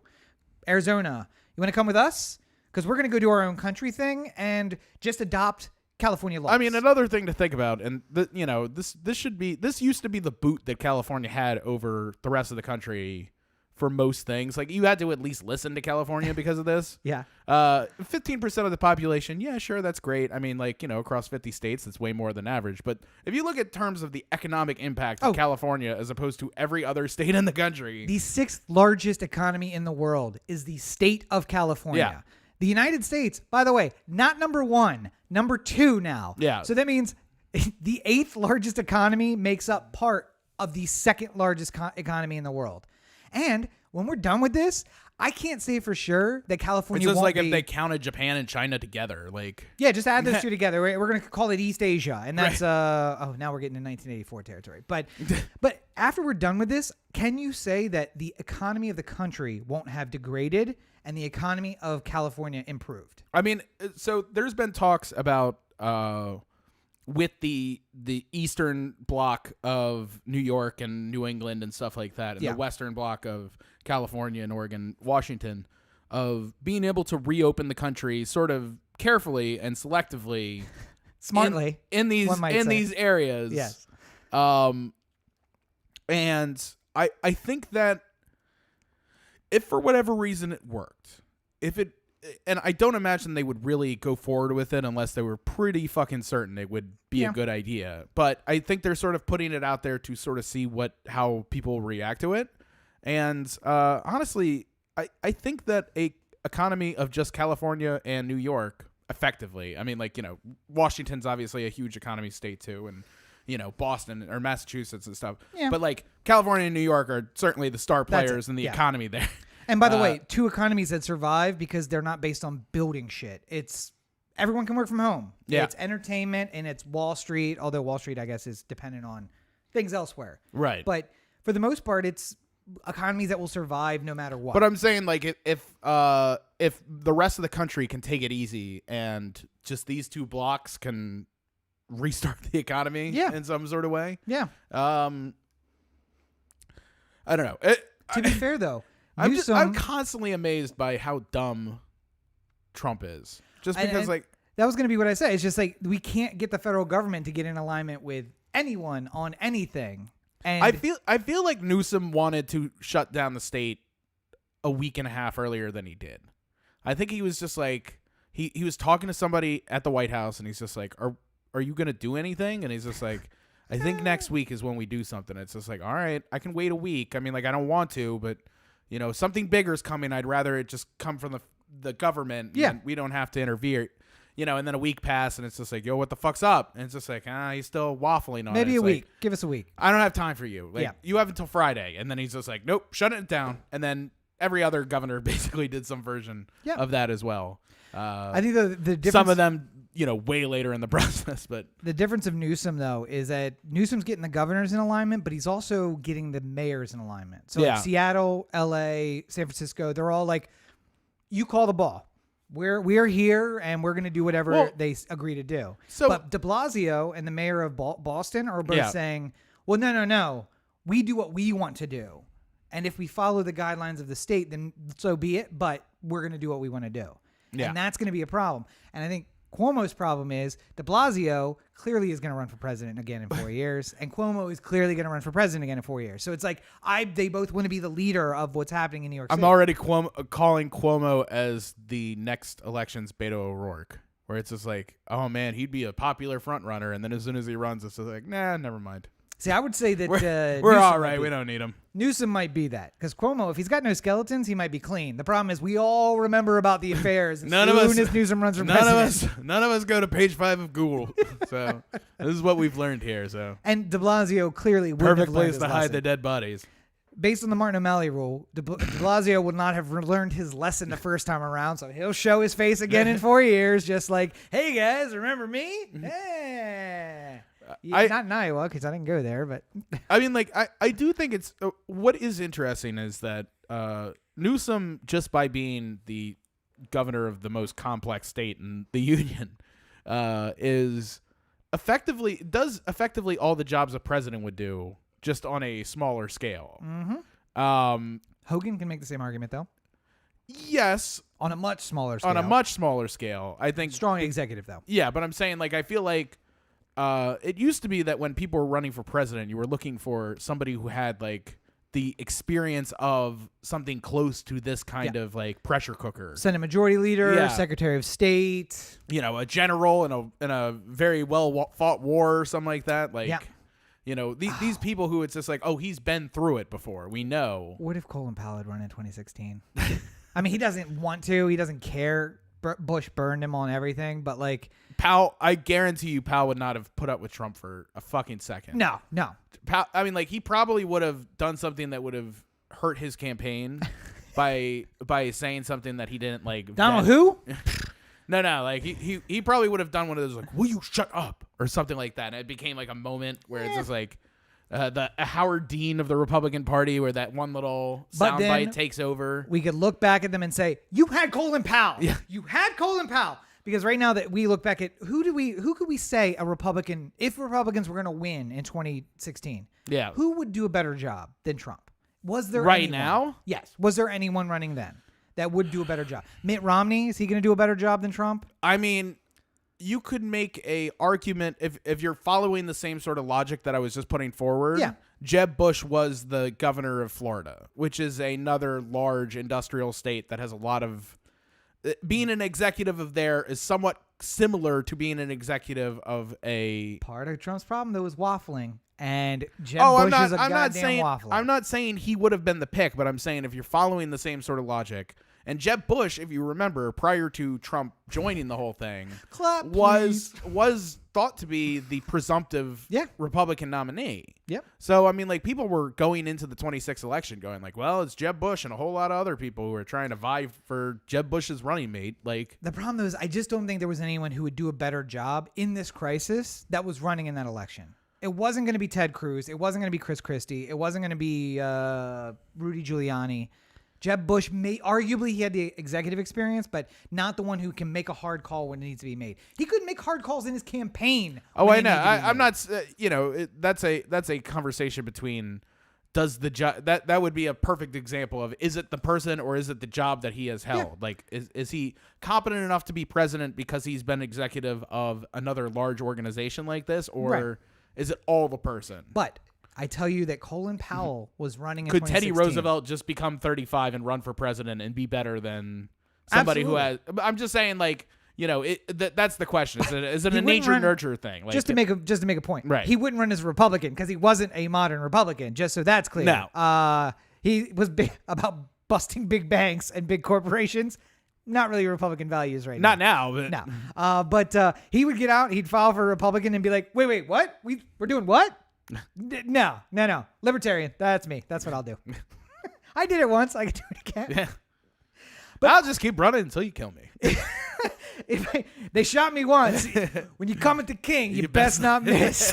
Arizona, you want to come with us? Because we're going to go do our own country thing and just adopt California laws. I mean, another thing to think about, and this used to be the boot that California had over the rest of the country for most things. Like, you had to at least listen to California because of this. Yeah. 15% of the population, yeah, sure, that's great. I mean, like, across 50 states, it's way more than average. But if you look at terms of the economic impact of California as opposed to every other state in the country. The sixth largest economy in the world is the state of California. Yeah. The United States, by the way, not number one, number two now. Yeah. So that means the eighth largest economy makes up part of the second largest economy in the world. And when we're done with this, I can't say for sure that California It's just won't like be, if they counted Japan and China together, like. Yeah, just add those two together. We're going to call it East Asia. And that's, now we're getting into 1984 territory. But after we're done with this, can you say that the economy of the country won't have degraded and the economy of California improved? I mean, so there's been talks about with the eastern block of New York and New England and stuff like that, and the western block of California and Oregon, Washington, of being able to reopen the country sort of carefully and selectively, Smartly, in these these areas. Yes. And I think that if for whatever reason it worked, and I don't imagine they would really go forward with it unless they were pretty fucking certain it would be a good idea. But I think they're sort of putting it out there to sort of see how people react to it. And honestly, I think that a economy of just California and New York effectively, I mean, like, Washington's obviously a huge economy state too, and Boston or Massachusetts and stuff. Yeah. But like California and New York are certainly the star players in the economy there. And by the way, two economies that survive because they're not based on building shit. It's everyone can work from home. Yeah. It's entertainment and it's Wall Street, although Wall Street, I guess, is dependent on things elsewhere. Right. But for the most part, it's economies that will survive no matter what. But I'm saying, like, if the rest of the country can take it easy and just these two blocks can restart the economy in some sort of way. Yeah. I don't know. To be fair, though, I'm constantly amazed by how dumb Trump is. Just because, that was going to be what I said. It's just like we can't get the federal government to get in alignment with anyone on anything. And I feel like Newsom wanted to shut down the state a week and a half earlier than he did. I think he was just like he was talking to somebody at the White House, and he's just like, "Are you going to do anything?" And he's just like, "I think next week is when we do something." It's just like, "All right, I can wait a week. I mean, like, I don't want to, but something bigger is coming. I'd rather it just come from the government. Yeah, and we don't have to interfere." And then a week passed, and it's just like, yo, what the fuck's up? And it's just like, he's still waffling on it. Maybe a week. Like, give us a week. I don't have time for you. Like, you have until Friday. And then he's just like, nope, shut it down. And then every other governor basically did some version of that as well. I think the difference, some of them, way later in the process, but the difference of Newsom though is that Newsom's getting the governors in alignment, but he's also getting the mayors in alignment. So like Seattle, LA, San Francisco, they're all like, you call the ball. We're here and we're going to do whatever they agree to do. So, but de Blasio and the mayor of Boston are both saying, well, no. We do what we want to do. And if we follow the guidelines of the state, then so be it. But we're going to do what we want to do. Yeah. And that's going to be a problem. And I think Cuomo's problem is de Blasio clearly is going to run for president again in 4 years. And Cuomo is clearly going to run for president again in 4 years. So it's like they both want to be the leader of what's happening in New York City. I'm already calling Cuomo as the next election's Beto O'Rourke, where it's just like, oh, man, he'd be a popular front runner. And then as soon as he runs, it's just like, nah, never mind. See, I would say that we're all right. We don't need him. Newsom might be that because Cuomo, if he's got no skeletons, he might be clean. The problem is we all remember about the affairs. None of us. Newsom runs for president. None of us go to page 5 of Google. So this is what we've learned here. So and de Blasio clearly wouldn't perfect have place to hide lesson. the dead bodies. Based on the Martin O'Malley rule, de Blasio would not have learned his lesson the first time around, so he'll show his face again in 4 years, just like, hey guys, remember me? Yeah. Not in Iowa because I didn't go there, but I mean, like, I do think it's what is interesting is that Newsom, just by being the governor of the most complex state in the union, does effectively all the jobs a president would do, just on a smaller scale. Mm-hmm. Hogan can make the same argument though. Yes, on a much smaller scale. On a much smaller scale, I think strong executive though. Yeah, but I'm saying, like, I feel like. It used to be that when people were running for president, you were looking for somebody who had like the experience of something close to this kind of like pressure cooker. Senate Majority Leader, Secretary of State, a general in a very well fought war or something like that. Like, these people who it's just like, oh, he's been through it before. We know. What if Colin Powell had run in 2016? I mean, he doesn't want to. He doesn't care. Bush burned him on everything, but like Powell, I guarantee you Powell would not have put up with Trump for a fucking second. No. Powell, I mean, like, he probably would have done something that would have hurt his campaign by saying something that he didn't like. Donald who? No, like he probably would have done one of those like, will you shut up or something like that. And it became like a moment where it's just like the Howard Dean of the Republican Party, where that one little soundbite takes over. We could look back at them and say, "You had Colin Powell. Yeah. You had Colin Powell." Because right now that we look back at who could we say a Republican, if Republicans were going to win in 2016? Yeah, who would do a better job than Trump? Was there right anyone? Now? Yes. Was there anyone running then that would do a better job? Mitt Romney, is he going to do a better job than Trump? I mean, you could make a argument if you're following the same sort of logic that I was just putting forward. Yeah. Jeb Bush was the governor of Florida, which is another large industrial state that has a lot of. Being an executive of there is somewhat similar to being an executive of a. Part of Trump's problem though was waffling, and Jeb Bush is a goddamn waffler. I'm not saying he would have been the pick, but I'm saying if you're following the same sort of logic. And Jeb Bush, if you remember, prior to Trump joining the whole thing, was thought to be the presumptive Republican nominee. Yep. So, I mean, like, people were going into the 26th election going like, well, it's Jeb Bush and a whole lot of other people who are trying to vie for Jeb Bush's running mate. Like, the problem though is I just don't think there was anyone who would do a better job in this crisis that was running in that election. It wasn't going to be Ted Cruz. It wasn't going to be Chris Christie. It wasn't going to be Rudy Giuliani. Jeb Bush arguably he had the executive experience, but not the one who can make a hard call when it needs to be made. He couldn't make hard calls in his campaign. Oh, I know. I'm not. That's a conversation between. Does the job that would be a perfect example of, is it the person or is it the job that he has held? Yeah. Like, is he competent enough to be president because he's been executive of another large organization like this, or is it all the person? But I tell you that Colin Powell was running in Could 2016. Teddy Roosevelt just become 35 and run for president and be better than somebody who has... I'm just saying, like, that's the question. Is it a nature-nurture thing? Like, just to make a point. Right. He wouldn't run as a Republican because he wasn't a modern Republican, just so that's clear. No. He was big about busting big banks and big corporations. Not really Republican values right now. Not now. No. But he would get out, he'd file for a Republican and be like, wait, what? We're doing what? No. Libertarian. That's me. That's what I'll do. I did it once. I could do it again. Yeah. But I'll just keep running until you kill me. They shot me once. When you come at the king, you best not miss.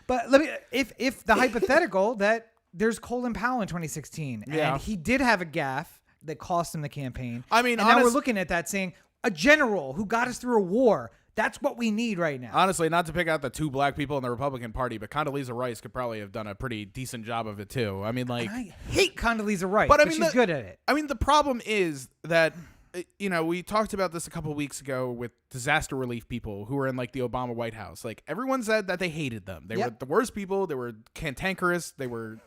But let me, if the hypothetical that there's Colin Powell in 2016, and he did have a gaffe that cost him the campaign. I mean, and now we're looking at that saying a general who got us through a war. That's what we need right now. Honestly, not to pick out the two black people in the Republican Party, but Condoleezza Rice could probably have done a pretty decent job of it too. I mean, like, and I hate Condoleezza Rice, but she's good at it. I mean, the problem is that, you know, we talked about this a couple of weeks ago with disaster relief people who were in like the Obama White House. Like, everyone said that they hated them. They were the worst people. They were cantankerous. They were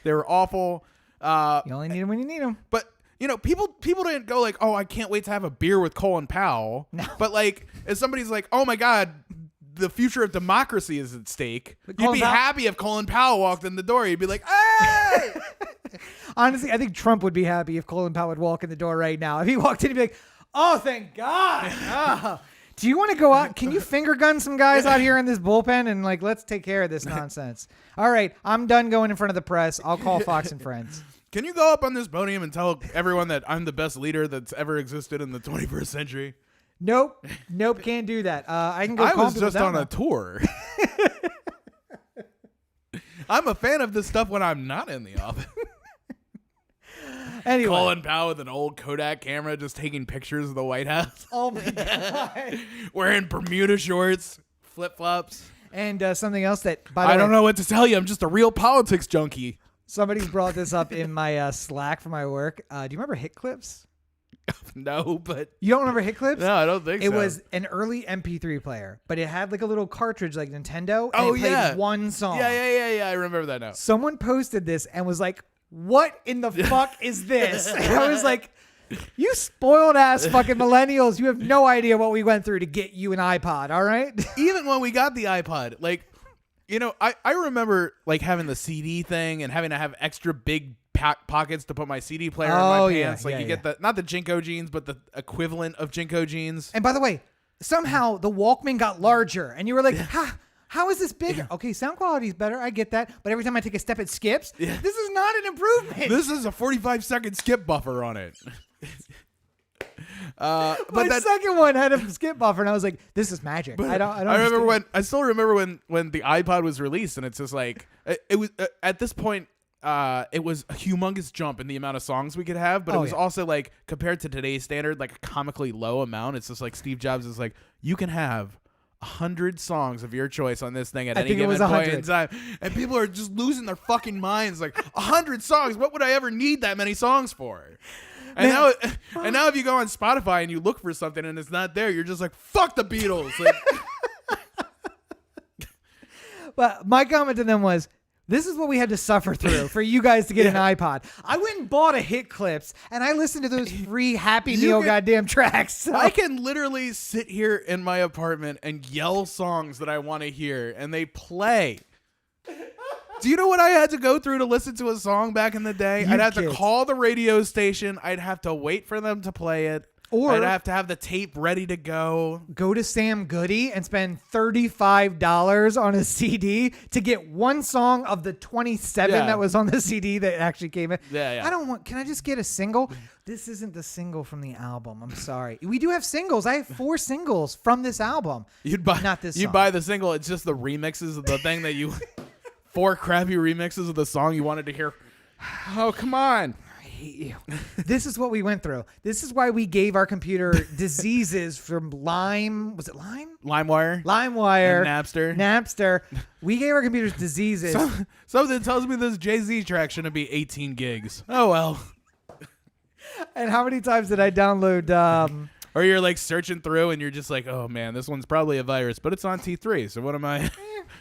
awful. You only need them when you need them. But you know, people didn't go like, oh, I can't wait to have a beer with Colin Powell. No. But like, if somebody's like, oh my God, the future of democracy is at stake, you'd be happy if Colin Powell walked in the door. You'd be like, hey! Honestly, I think Trump would be happy if Colin Powell would walk in the door right now. If he walked in, he'd be like, oh, thank God. Oh. Do you want to go out? Can you finger gun some guys out here in this bullpen and like, let's take care of this nonsense. All right, I'm done going in front of the press. I'll call Fox and Friends. Can you go up on this podium and tell everyone that I'm the best leader that's ever existed in the 21st century? Nope, can't do that. I can go. I was just on a tour. I'm a fan of this stuff when I'm not in the office. Anyway, Colin Powell with an old Kodak camera just taking pictures of the White House. Oh my God. Wearing Bermuda shorts, flip-flops. And something else that, by the way, I don't know what to tell you. I'm just a real politics junkie. Somebody's brought this up in my Slack for my work. Do you remember Hit Clips? No, but... You don't remember Hit Clips? No, I don't think so. It was an early MP3 player, but it had like a little cartridge like Nintendo, and oh, it played one song. Yeah. I remember that now. Someone posted this and was like, what in the fuck is this? And I was like, you spoiled ass fucking millennials. You have no idea what we went through to get you an iPod, all right? Even when we got the iPod, like, you know, I remember like having the CD thing and having to have extra big pockets to put my CD player in my pants. Like you get the, not the Jinko jeans, but the equivalent of Jinko jeans. And by the way, somehow the Walkman got larger and you were like, how is this bigger? Yeah. Okay, sound quality is better. I get that. But every time I take a step, it skips. Yeah. This is not an improvement. This is a 45-second skip buffer on it. But that second one had a skip buffer, and I was like, "This is magic." I don't. I still remember when the iPod was released, and it's just like it was at this point. It was a humongous jump in the amount of songs we could have, but it was also like compared to today's standard, like a comically low amount. It's just like Steve Jobs is like, you can have 100 songs of your choice on this thing at any given point in time, and people are just losing their fucking minds. Like 100 songs, what would I ever need that many songs for? And now if you go on Spotify and you look for something and it's not there, you're just like, fuck the Beatles. Like, but my comment to them was, this is what we had to suffer through for you guys to get an iPod. I went and bought a Hit Clips, and I listened to those free Happy Meal goddamn tracks. So. I can literally sit here in my apartment and yell songs that I want to hear, and they play. Do you know what I had to go through to listen to a song back in the day? I'd have to call the radio station. I'd have to wait for them to play it. Or I'd have to have the tape ready to go. Go to Sam Goody and spend $35 on a CD to get one song of the 27 that was on the CD that actually came in. Yeah. Can I just get a single? This isn't the single from the album. I'm sorry. We do have singles. I have 4 singles from this album. Not this song. You'd buy the single. It's just the remixes of the thing that you... 4 crappy remixes of the song you wanted to hear. Oh, come on. I hate you. This is what we went through. This is why we gave our computer diseases from Lime. Was it Lime? LimeWire. LimeWire. And Napster. We gave our computers diseases. Something tells me this Jay-Z track shouldn't be 18 gigs. Oh, well. And how many times did I download... Or you're like searching through and you're just like, oh, man, this one's probably a virus, but it's on T3. So what am I?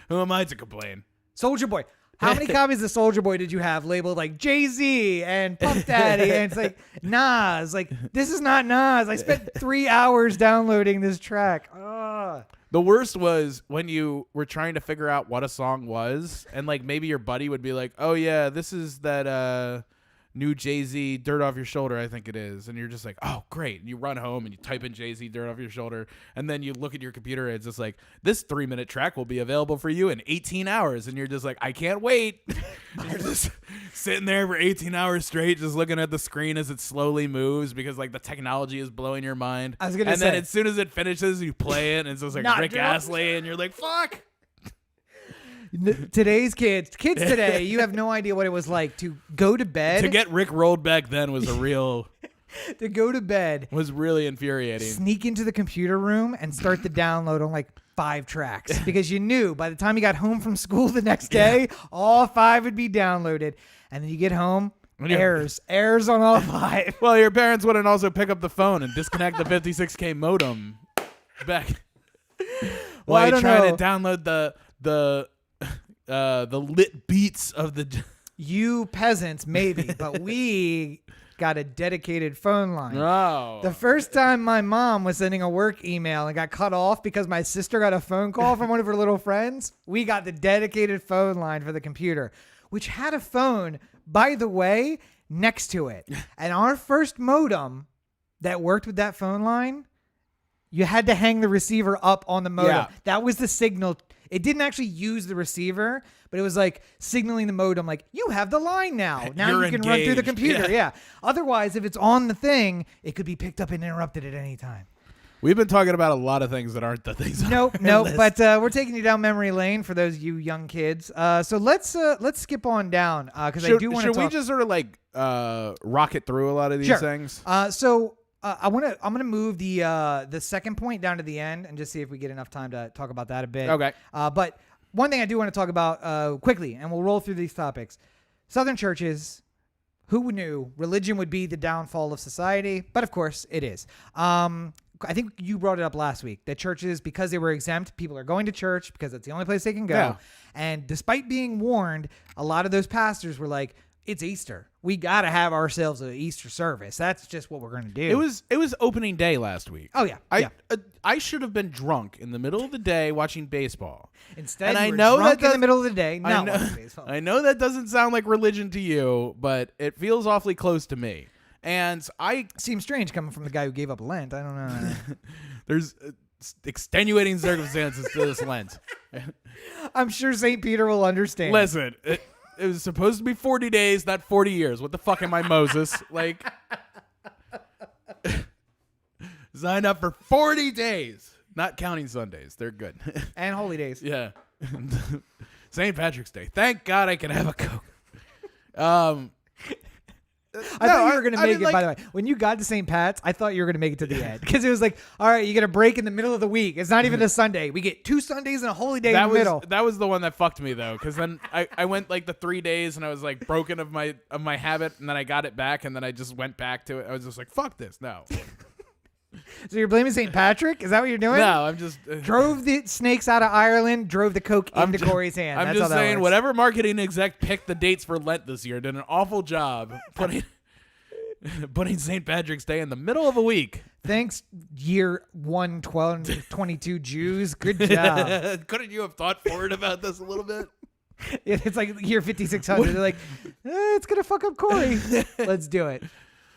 Who am I to complain? Soldier Boy. How many copies of Soldier Boy did you have labeled like Jay-Z and Puff Daddy? And it's like Nas. Like, this is not Nas. I spent 3 hours downloading this track. Ugh. The worst was when you were trying to figure out what a song was, and like maybe your buddy would be like, oh yeah, this is that new Jay-Z Dirt Off Your Shoulder, I think it is. And you're just like, oh, great. And you run home and you type in Jay-Z Dirt Off Your Shoulder. And then you look at your computer and it's just like, this 3-minute track will be available for you in 18 hours. And you're just like, I can't wait. You're just sitting there for 18 hours straight, just looking at the screen as it slowly moves because like the technology is blowing your mind. I was going to say. And then as soon as it finishes, you play it and it's just like Rick Astley and you're like, fuck. Today's kids today, you have no idea what it was like to go to bed. To get Rick rolled back then was a real... to go to bed. Was really infuriating. Sneak into the computer room and start the download on like 5 tracks because you knew by the time you got home from school the next day, all 5 would be downloaded. And then you get home, errors on all 5. Well, your parents wouldn't also pick up the phone and disconnect the 56K modem back while you're trying to download the lit beats of the... You peasants, maybe, but we got a dedicated phone line. Oh. The first time my mom was sending a work email and got cut off because my sister got a phone call from one of her little friends, we got the dedicated phone line for the computer, which had a phone, by the way, next to it. And our first modem that worked with that phone line, you had to hang the receiver up on the modem. Yeah. That was the signal. It didn't actually use the receiver, but it was like signaling the modem like, you have the line now. Now You're you can run through the engaged. computer. Yeah. Otherwise, if it's on the thing, it could be picked up and interrupted at any time. We've been talking about a lot of things that aren't the things. Nope. But we're taking you down memory lane for those you young kids. So let's skip on down because I do want to talk. Should we just sort of like rocket through a lot of these things? I'm gonna move the second point down to the end and just see if we get enough time to talk about that a bit. Okay. But one thing I do want to talk about quickly, and we'll roll through these topics. Southern churches. Who knew religion would be the downfall of society? But of course it is. I think you brought it up last week that churches, because they were exempt, people are going to church because it's the only place they can go. Yeah. And despite being warned, a lot of those pastors were like, it's Easter. We got to have ourselves an Easter service. That's just what we're going to do. It was opening day last week. Oh, yeah. I should have been drunk in the middle of the day watching baseball. Instead, and I you were know drunk that in the middle of the day, not I know, watching baseball. I know that doesn't sound like religion to you, but it feels awfully close to me. And Seems strange coming from the guy who gave up Lent. I don't know. There's extenuating circumstances to this Lent. I'm sure St. Peter will understand. Listen, it was supposed to be 40 days, not 40 years. What the fuck am I, Moses? Like, signed up for 40 days, not counting Sundays. They're good. And holy days. Yeah. St. Patrick's Day. Thank God I can have a Coke. I thought you were going to make it, by the way. When you got to St. Pat's, I thought you were going to make it to the end. Because it was like, all right, you get a break in the middle of the week. It's not even a Sunday. We get 2 Sundays and a holy day in the middle. That was the one that fucked me, though. Because then I went like the 3 days and I was like broken of my habit. And then I got it back and then I just went back to it. I was just like, fuck this. No. So you're blaming St. Patrick? Is that what you're doing? No, I'm just... drove the snakes out of Ireland, drove the Coke into Corey's hand. I'm That's just how that saying, works. whatever marketing exec picked the dates for Lent this year did an awful job putting St. Patrick's Day in the middle of a week. Thanks, year 122 Jews. Good job. Couldn't you have thought forward about this a little bit? It's like year 5600. They're like, it's going to fuck up Corey. Let's do it.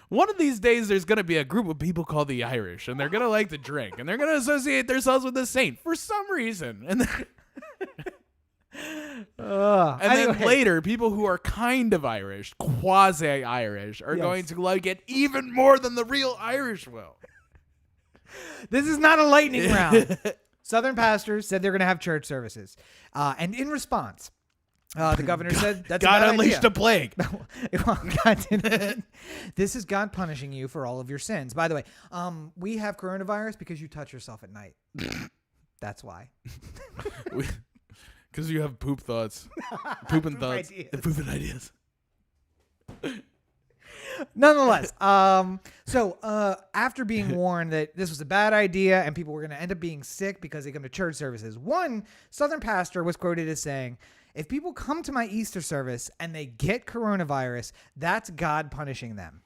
One of these days, there's going to be a group of people called the Irish, and they're going to like to drink, and they're going to associate themselves with the saint for some reason. And then later, people who are kind of Irish, quasi-Irish, are going to like it even more than the real Irish will. This is not a lightning round. Southern pastors said they're going to have church services. And in response, the governor said that's God a bad unleashed idea. a plague. Well, God didn't. This is God punishing you for all of your sins. By the way, we have coronavirus because you touch yourself at night. That's why. Because you have poop thoughts. Pooping thoughts. Ideas. Pooping ideas. Nonetheless, so after being warned that this was a bad idea and people were going to end up being sick because they come to church services, one Southern pastor was quoted as saying, if people come to my Easter service and they get coronavirus, that's God punishing them.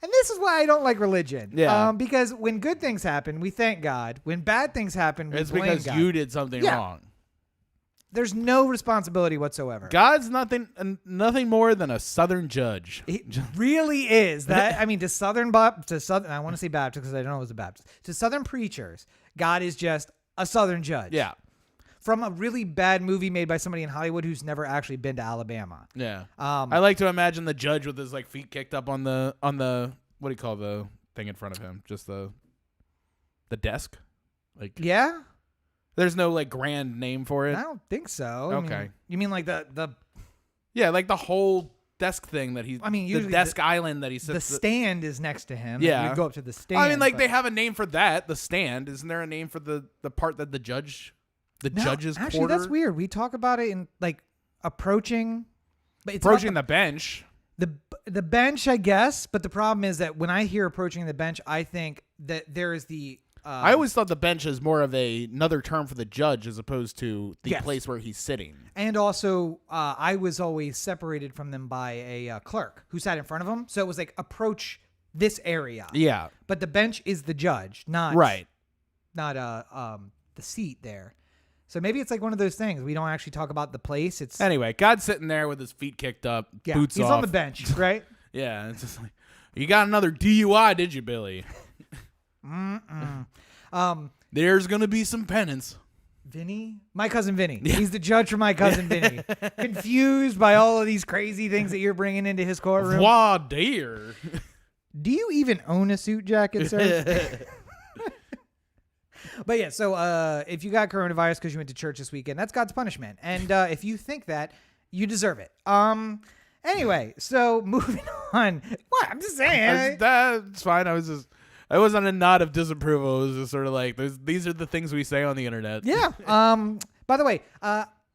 And this is why I don't like religion. Yeah. Because when good things happen, we thank God. When bad things happen, we It's blame because God. you did something wrong. There's no responsibility whatsoever. God's nothing more than a Southern judge. It really is that. I mean, to Southern. I want to say Baptist because I don't know it was a Baptist. To Southern preachers, God is just a Southern judge. Yeah. From a really bad movie made by somebody in Hollywood who's never actually been to Alabama. Yeah. I like to imagine the judge with his like feet kicked up on the what do you call the thing in front of him? Just the desk. Like yeah. There's no like grand name for it. I don't think so. Okay. You mean like the yeah, like the whole desk thing that usually the desk island that he sits. The stand is next to him. Yeah. You go up to the stand. I mean, like they have a name for that. The stand. Isn't there a name for the part that the judge's actually, quarter? that's weird. We talk about it in like approaching, but it's approaching the bench. The bench, I guess. But the problem is that when I hear approaching the bench, I think that there is the. I always thought the bench is more of another term for the judge as opposed to the place where he's sitting. And also, I was always separated from them by a clerk who sat in front of them. So it was like approach this area. Yeah. But the bench is the judge, not the seat there. So maybe it's like one of those things. We don't actually talk about the place. It's anyway. God's sitting there with his feet kicked up, boots he's off. on the bench, right? Yeah, it's just like you got another DUI, did you, Billy? There's gonna be some penance. Vinny, my cousin Vinny. Yeah. He's the judge for my cousin Vinny. Confused by all of these crazy things that you're bringing into his courtroom. Wow, dear. Do you even own a suit jacket, sir? But yeah, so if you got coronavirus because you went to church this weekend, that's God's punishment. And if you think that, you deserve it. Anyway, so moving on. What? I'm just saying. That's fine. I was on a nod of disapproval. It was just sort of like, these are the things we say on the internet. Yeah. By the way,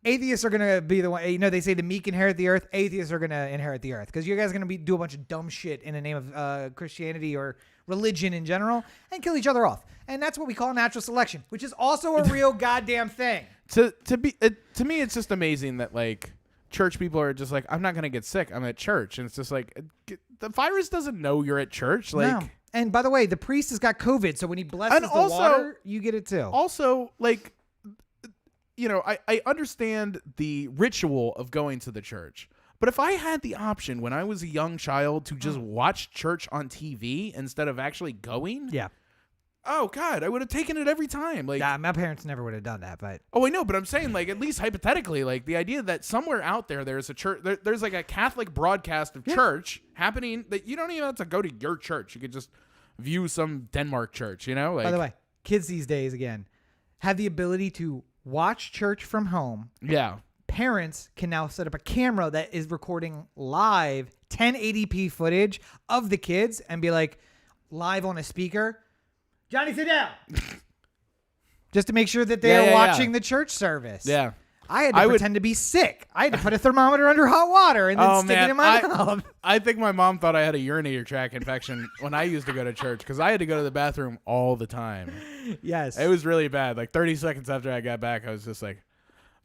atheists are going to be the one, they say the meek inherit the earth. Atheists are going to inherit the earth because you guys are going to do a bunch of dumb shit in the name of Christianity or religion in general and kill each other off. And that's what we call natural selection, which is also a real goddamn thing. To me, it's just amazing that like church people are just like, I'm not going to get sick. I'm at church. And it's just like, the virus doesn't know you're at church. Like, no. And by the way, the priest has got COVID. So when he blesses the water, you get it too. Also, like, I understand the ritual of going to the church. But if I had the option when I was a young child to just watch church on TV instead of actually going, oh God, I would have taken it every time. Like, my parents never would have done that. But I know, but I'm saying like at least hypothetically, like the idea that somewhere out there's a church, there's like a Catholic broadcast of church happening that you don't even have to go to your church. You could just view some Denmark church, Like, by the way, kids these days again have the ability to watch church from home. Yeah. Parents can now set up a camera that is recording live 1080p footage of the kids and be like live on a speaker. Johnny, sit down. Just to make sure that they are watching the church service. Yeah. I had to pretend to be sick. I had to put a thermometer under hot water and then stick it in my mouth. I think my mom thought I had a urinary tract infection when I used to go to church because I had to go to the bathroom all the time. Yes. It was really bad. Like 30 seconds after I got back, I was just like,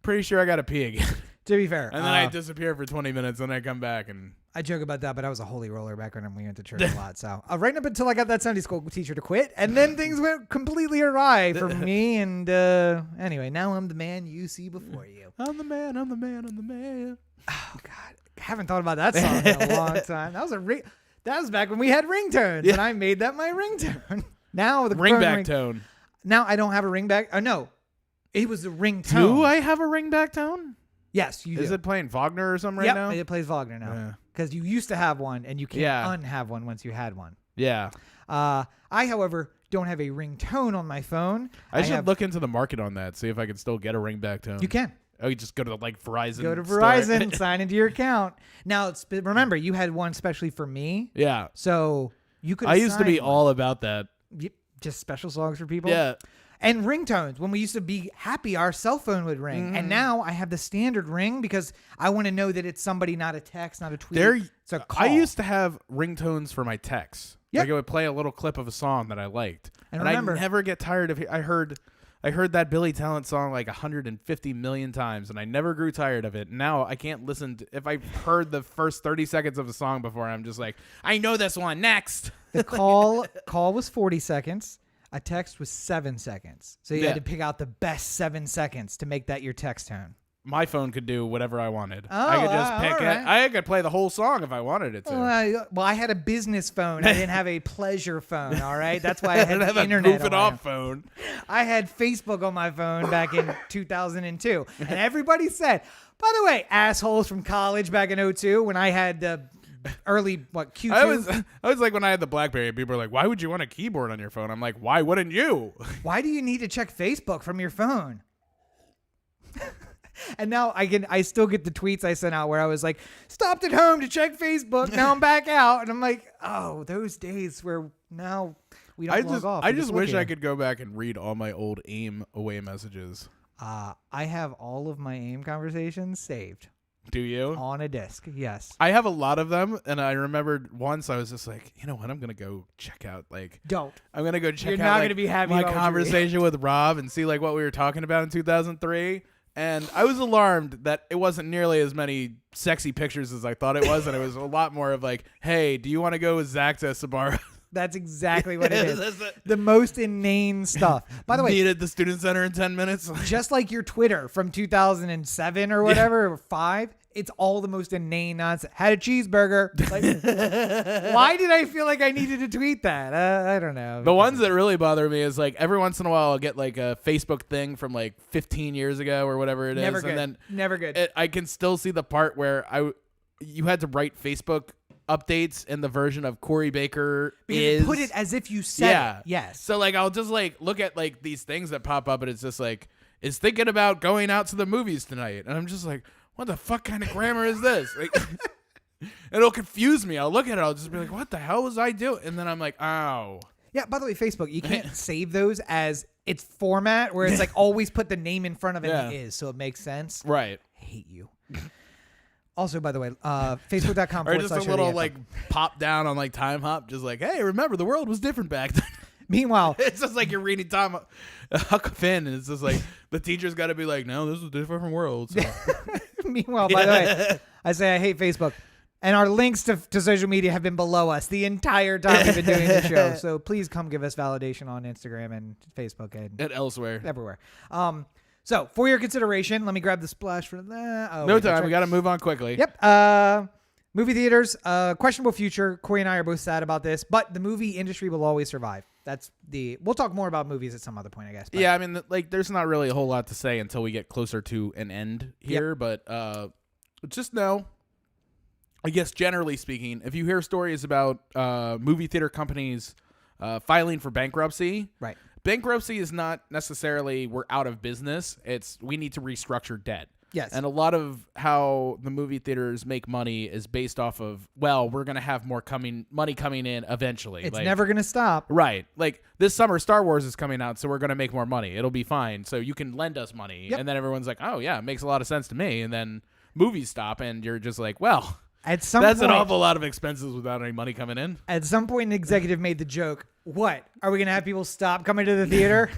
pretty sure I got to pee again. To be fair. And then I disappear for 20 minutes and I come back and... I joke about that, but I was a holy roller back when we went to church a lot. So right up until I got that Sunday school teacher to quit. And then things went completely awry for me. And anyway, now I'm the man you see before you. I'm the man, I'm the man, I'm the man. Oh, God. I haven't thought about that song in a long time. That was back when we had ringtones. And I made that my ringtone. Now the ringback tone. Now I don't have a ringback. Oh, no. It was a ringtone. Do I have a ringback tone? Yes, you do. Is it playing Wagner or something right now? It plays Wagner now. Because you used to have one, and you can't unhave one once you had one. Yeah. I, however, don't have a ringtone on my phone. I should look into the market on that, see if I can still get a ringback tone. You can. Oh, you just go to like Verizon. Go to Verizon, sign into your account. Now, remember, you had one especially for me. Yeah. So you could. I used to be all about that. Just special songs for people. Yeah. And ringtones. When we used to be happy, our cell phone would ring. Mm-hmm. And now I have the standard ring because I want to know that it's somebody, not a text, not a tweet. It's a call. I used to have ringtones for my texts. Yep. Like it would play a little clip of a song that I liked. And remember, I never get tired of it. I heard that Billy Talent song like 150 million times, and I never grew tired of it. Now I can't listen to, if I heard the first 30 seconds of a song before, I'm just like, I know this one. Next. The call was 40 seconds. A text was 7 seconds. So you had to pick out the best 7 seconds to make that your text tone. my phone could do whatever I wanted. Oh, I could just pick all it. right. I could play the whole song if I wanted it to. Well, I had a business phone. I didn't have a pleasure phone. All right, that's why I had have the a internet. goof it on my off phone. I had Facebook on my phone back in 2002, and everybody said, by the way, assholes from college back in 2002 when I had the early Q2. I was like when I had the BlackBerry, people were like, "Why would you want a keyboard on your phone?" I'm like, "Why wouldn't you?" Why do you need to check Facebook from your phone? And now I still get the tweets I sent out where I was like, stopped at home to check Facebook. Now I'm back out. And I'm like, oh, those days where now we don't log off. I just wish I could go back and read all my old AIM away messages. I have all of my AIM conversations saved. Do you? On a disc, yes. I have a lot of them, and I remembered once I was just like, you know what? I'm gonna go check out Don't. I'm gonna go check You're out not gonna be happy my about what you conversation with Rob and see like what we were talking about in 2003. And I was alarmed that it wasn't nearly as many sexy pictures as I thought it was, and it was a lot more of like, hey, do you want to go with Zach to Sabara? That's exactly what it is. The most inane stuff. By the way, meet at the student center in 10 minutes. just like your Twitter from 2007 or whatever, or 5, it's all the most inane nonsense. Had a cheeseburger. Like, why did I feel like I needed to tweet that? I don't know. The ones that really bother me is like every once in a while I'll get like a Facebook thing from like 15 years ago or whatever it is. Never good. And then Never good. I can still see the part where you had to write Facebook updates in the version of Corey Baker Because you put it as if you said it. Yes. So like I'll just like look at like these things that pop up and it's just like is thinking about going out to the movies tonight, and I'm just like, what the fuck kind of grammar is this? Like, it'll confuse me. I'll look at it. I'll just be like, what the hell was I doing? And then I'm like, oh. Yeah, by the way, Facebook, you can't save those as its format where it's like always put the name in front of it and it is, so it makes sense. Right. I hate you. Also, by the way, facebook.com or just a little like pop down on like Time Hop, just like, hey, remember the world was different back then. Meanwhile, it's just like you're reading Time Huck Finn, and it's just like the teacher's got to be like, no, this is a different world. So. Meanwhile, by the way, I say I hate Facebook. And our links to social media have been below us the entire time we've been doing the show. So please come give us validation on Instagram and Facebook and elsewhere. Everywhere. So for your consideration, let me grab the splash for that. Oh, no time. We got to move on quickly. Yep. Movie theaters, questionable future. Corey and I are both sad about this, but the movie industry will always survive. We'll talk more about movies at some other point, I guess. But. Yeah, I mean, like, there's not really a whole lot to say until we get closer to an end here, but just know, I guess generally speaking, if you hear stories about movie theater companies filing for bankruptcy, right? Bankruptcy is not necessarily we're out of business. It's we need to restructure debt. Yes. And a lot of how the movie theaters make money is based off of, well, we're going to have more money coming in eventually. It's never going to stop. Right. Like this summer, Star Wars is coming out, so we're going to make more money. It'll be fine. So you can lend us money. Yep. And then everyone's like, oh, yeah, it makes a lot of sense to me. And then movies stop, and you're just like, well, that's an awful lot of expenses without any money coming in. At some point, an executive made the joke, what? Are we going to have people stop coming to the theater?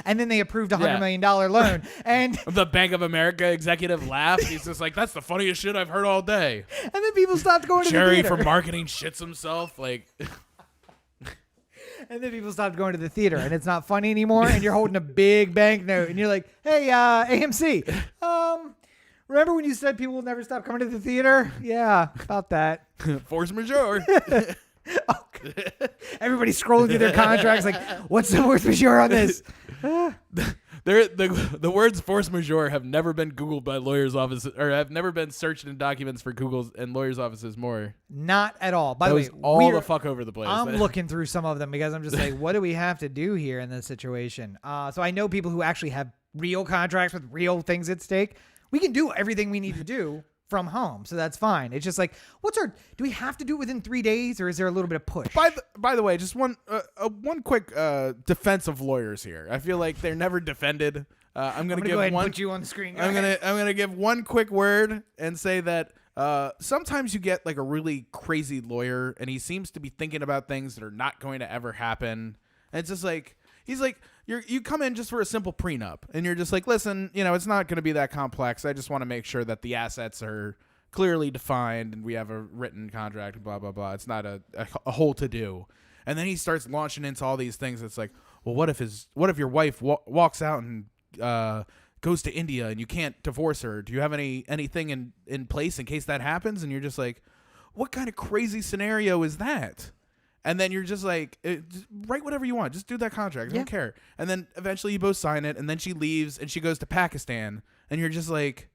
And then they approved a $100 million loan. And the Bank of America executive laughed. He's just like, that's the funniest shit I've heard all day. And then people stopped going to the theater. Jerry from marketing shits himself. Like, and then people stopped going to the theater, and it's not funny anymore. And you're holding a big banknote, and you're like, hey, AMC, remember when you said people will never stop coming to the theater? Yeah, about that. Force majeure. Everybody's scrolling through their contracts like, what's the force majeure on this? The words force majeure have never been Googled by lawyers' offices, or have never been searched in documents for Google's and lawyers' offices more. Not at all. By the way, all the fuck over the place. I'm looking through some of them because I'm just like, what do we have to do here in this situation? So I know people who actually have real contracts with real things at stake. We can do everything we need to do from home, so that's fine. It's just like, do we have to do it within 3 days, or is there a little bit of push? By the way, just one quick defense of lawyers here. I feel like they're never defended. I'm gonna go ahead and put you on the screen. I'm gonna give one quick word and say that sometimes you get like a really crazy lawyer, and he seems to be thinking about things that are not going to ever happen. And it's just like he's like. You come in just for a simple prenup, and you're just like, listen, it's not going to be that complex. I just want to make sure that the assets are clearly defined and we have a written contract and blah, blah, blah. It's not a whole to-do. And then he starts launching into all these things. It's like, well, what if your wife walks out and goes to India and you can't divorce her. Do you have anything in place in case that happens? And you're just like, what kind of crazy scenario is that? And then you're just like, just write whatever you want. Just do that contract. I don't care. And then eventually you both sign it, and then she leaves, and she goes to Pakistan. And you're just like,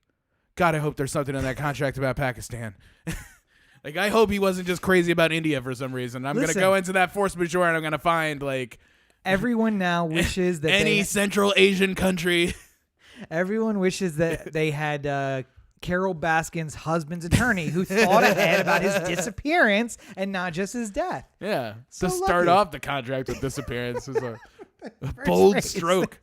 God, I hope there's something in that contract about Pakistan. Like, I hope he wasn't just crazy about India for some reason. I'm going to go into that force majeure, and I'm going to find, like... Everyone now wishes that any Central Asian country. Everyone wishes that they had... Carol Baskin's husband's attorney who thought ahead about his disappearance and not just his death. Yeah. So to start lucky. off the contract with disappearance is a bold stroke.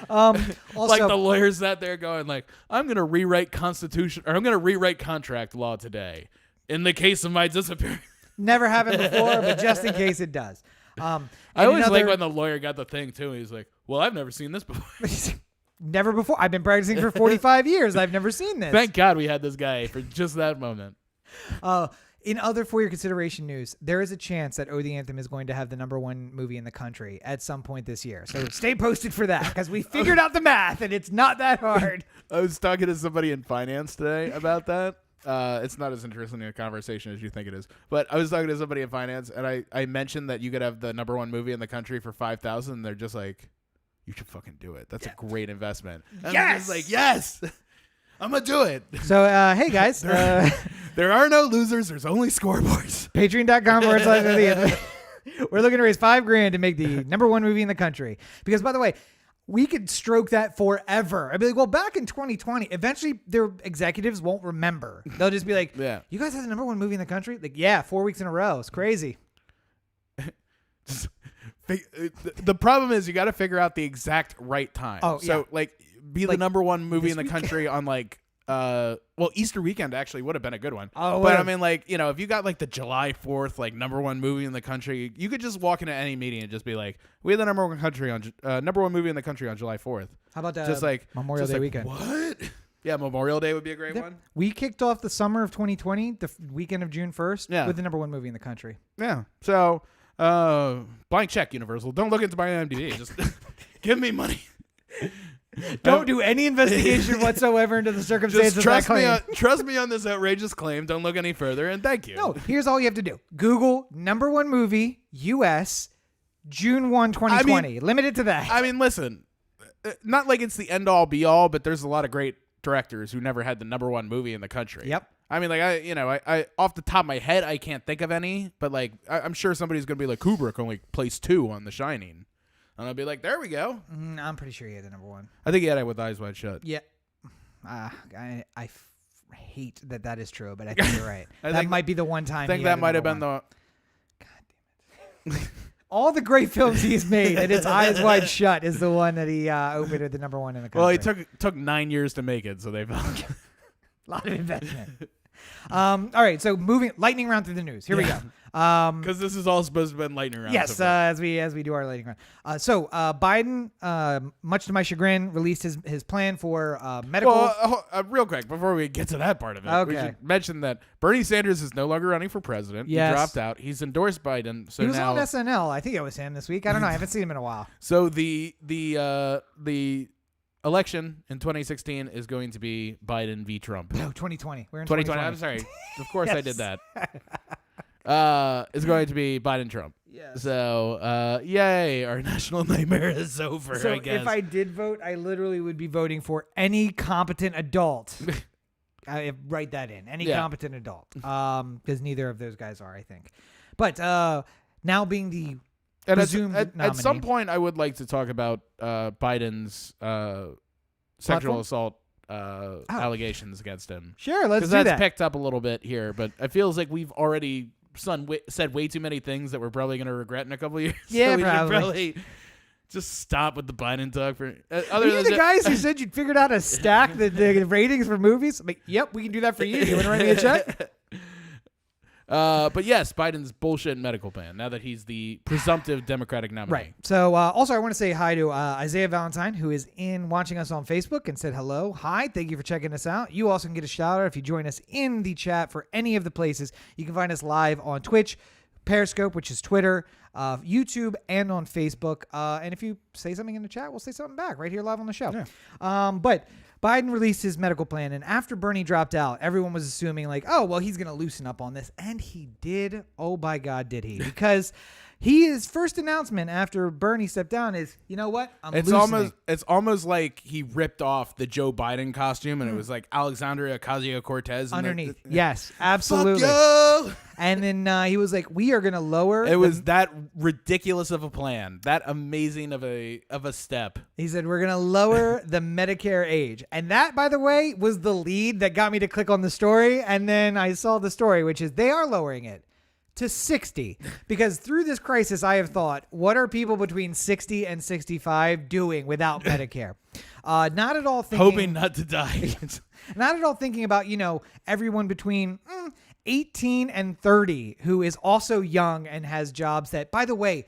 Also, like the lawyers sat there going like, I'm going to rewrite contract law today in the case of my disappearance. never happened before, but just in case it does. I always like when the lawyer got the thing too. He's like, well, I've never seen this before. Never before. I've been practicing for 45 years. I've never seen this. Thank God we had this guy for just that moment. In other for your consideration news, there is a chance that Oh the Anthem is going to have the #1 movie in the country at some point this year. So stay posted for that because we figured out the math and it's not that hard. I was talking to somebody in finance today about that. It's not as interesting a conversation as you think it is. But I was talking to somebody in finance, and I mentioned that you could have the #1 movie in the country for $5,000. And they're just like, you should fucking do it. That's a great investment. And I'm just like, yes, I'm going to do it. So, hey, guys. There are no losers. There's only scoreboards. Patreon.com/. We're looking to raise $5,000 to make the #1 movie in the country. Because, by the way, we could stroke that forever. I'd be like, well, back in 2020, eventually their executives won't remember. They'll just be like, yeah. You guys had the #1 movie in the country? Like, yeah, 4 weeks in a row. It's crazy. The problem is you got to figure out the exact right time. Oh, so, yeah. like, be the #1 movie in the country on, like, well, Easter weekend actually would have been a good one. Oh, but I mean, like, you know, if you got like the July 4th, like #1 movie in the country, you could just walk into any meeting and just be like, we had the #1 movie in the country on July 4th. How about just like Memorial Day weekend? What? Yeah, Memorial Day would be a great one. We kicked off the summer of 2020, the weekend of June 1st, with the #1 movie in the country. Yeah. So, blank check, Universal. Don't look into my IMDb. Just give me money. Don't do any investigation whatsoever into the circumstances of that claim. Trust me on this outrageous claim. Don't look any further, and thank you. No, here's all you have to do. Google #1 movie, U.S., June 1, 2020. Limit it to that. I mean, listen, not like it's the end-all, be-all, but there's a lot of great directors who never had the #1 movie in the country. Yep. I mean, like, I off the top of my head, I can't think of any, but, like, I'm sure somebody's going to be like, Kubrick only placed 2 on The Shining. And I'll be like, there we go. I'm pretty sure he had the #1. I think he had it with Eyes Wide Shut. Yeah. I hate that is true, but I think you're right. That might be the one time. I think that might have been the... God damn it. All the great films he's made, and it's Eyes Wide Shut is the one that he opened at the #1 in the country. Well, he took 9 years to make it, so they found a lot of investment. All right, so lightning round through the news. Here we go. Because this is all supposed to be lightning round. Yes, as we do our lightning round. So Biden, much to my chagrin, released his plan for medical. Well, real quick before we get to that part of it, we should mention that Bernie Sanders is no longer running for president. Yes. He dropped out. He's endorsed Biden. So he was now on SNL. I think it was him this week. I don't know. I haven't seen him in a while. So the election in 2016 is going to be Biden v. Trump. No, 2020. We're in 2020. 2020. I'm sorry. Of course Yes. I did that. It's going to be Biden Trump. Yes. So, yay, our national nightmare is over, So I guess. if I did vote, I literally would be voting for any competent adult. I write that in. Any competent adult. Because neither of those guys are, I think. But now being the presumed nominee. At some point, I would like to talk about Biden's sexual assault allegations against him. Sure, let's do that. Because that. that's picked up a little bit here, but it feels like we've already said way too many things that we're probably going to regret in a couple of years. Yeah, so we probably. should probably just stop with the Biden talk. For Are you the guys who said you'd figured out how to stack the ratings for movies? I'm like, yep, we can do that for you. You want to write me a check? But yes, Biden's bullshit medical plan, now that he's the presumptive Democratic nominee. Right. So also I want to say hi to Isaiah Valentine, who is watching us on Facebook and said hello. Hi, thank you for checking us out. You also can get a shout out if you join us in the chat for any of the places. You can find us live on Twitch, Periscope, which is Twitter, YouTube and on Facebook. And if you say something in the chat, we'll say something back right here live on the show. Yeah. But Biden released his medical plan, and after Bernie dropped out, everyone was assuming like, oh, well, he's going to loosen up on this. And he did. Oh, by God, did he? Because his first announcement after Bernie stepped down is, you know what? It's almost like he ripped off the Joe Biden costume, and it was like Alexandria Ocasio-Cortez underneath. Yes, absolutely. Fuck you! And then he was like, we are going to lower. It was that ridiculous of a plan, that amazing of a step. He said, we're going to lower the Medicare age. And that, by the way, was the lead that got me to click on the story. And then I saw the story, which is they are lowering it to 60, because through this crisis, I have thought, what are people between 60 and 65 doing without Medicare? Not at all thinking, hoping not to die. Not at all thinking about, everyone between 18 and 30 who is also young and has jobs that, by the way,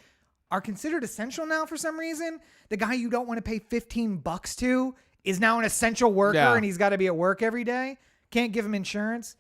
are considered essential now for some reason. The guy you don't want to pay $15 to is now an essential worker, and he's got to be at work every day. Can't give him insurance.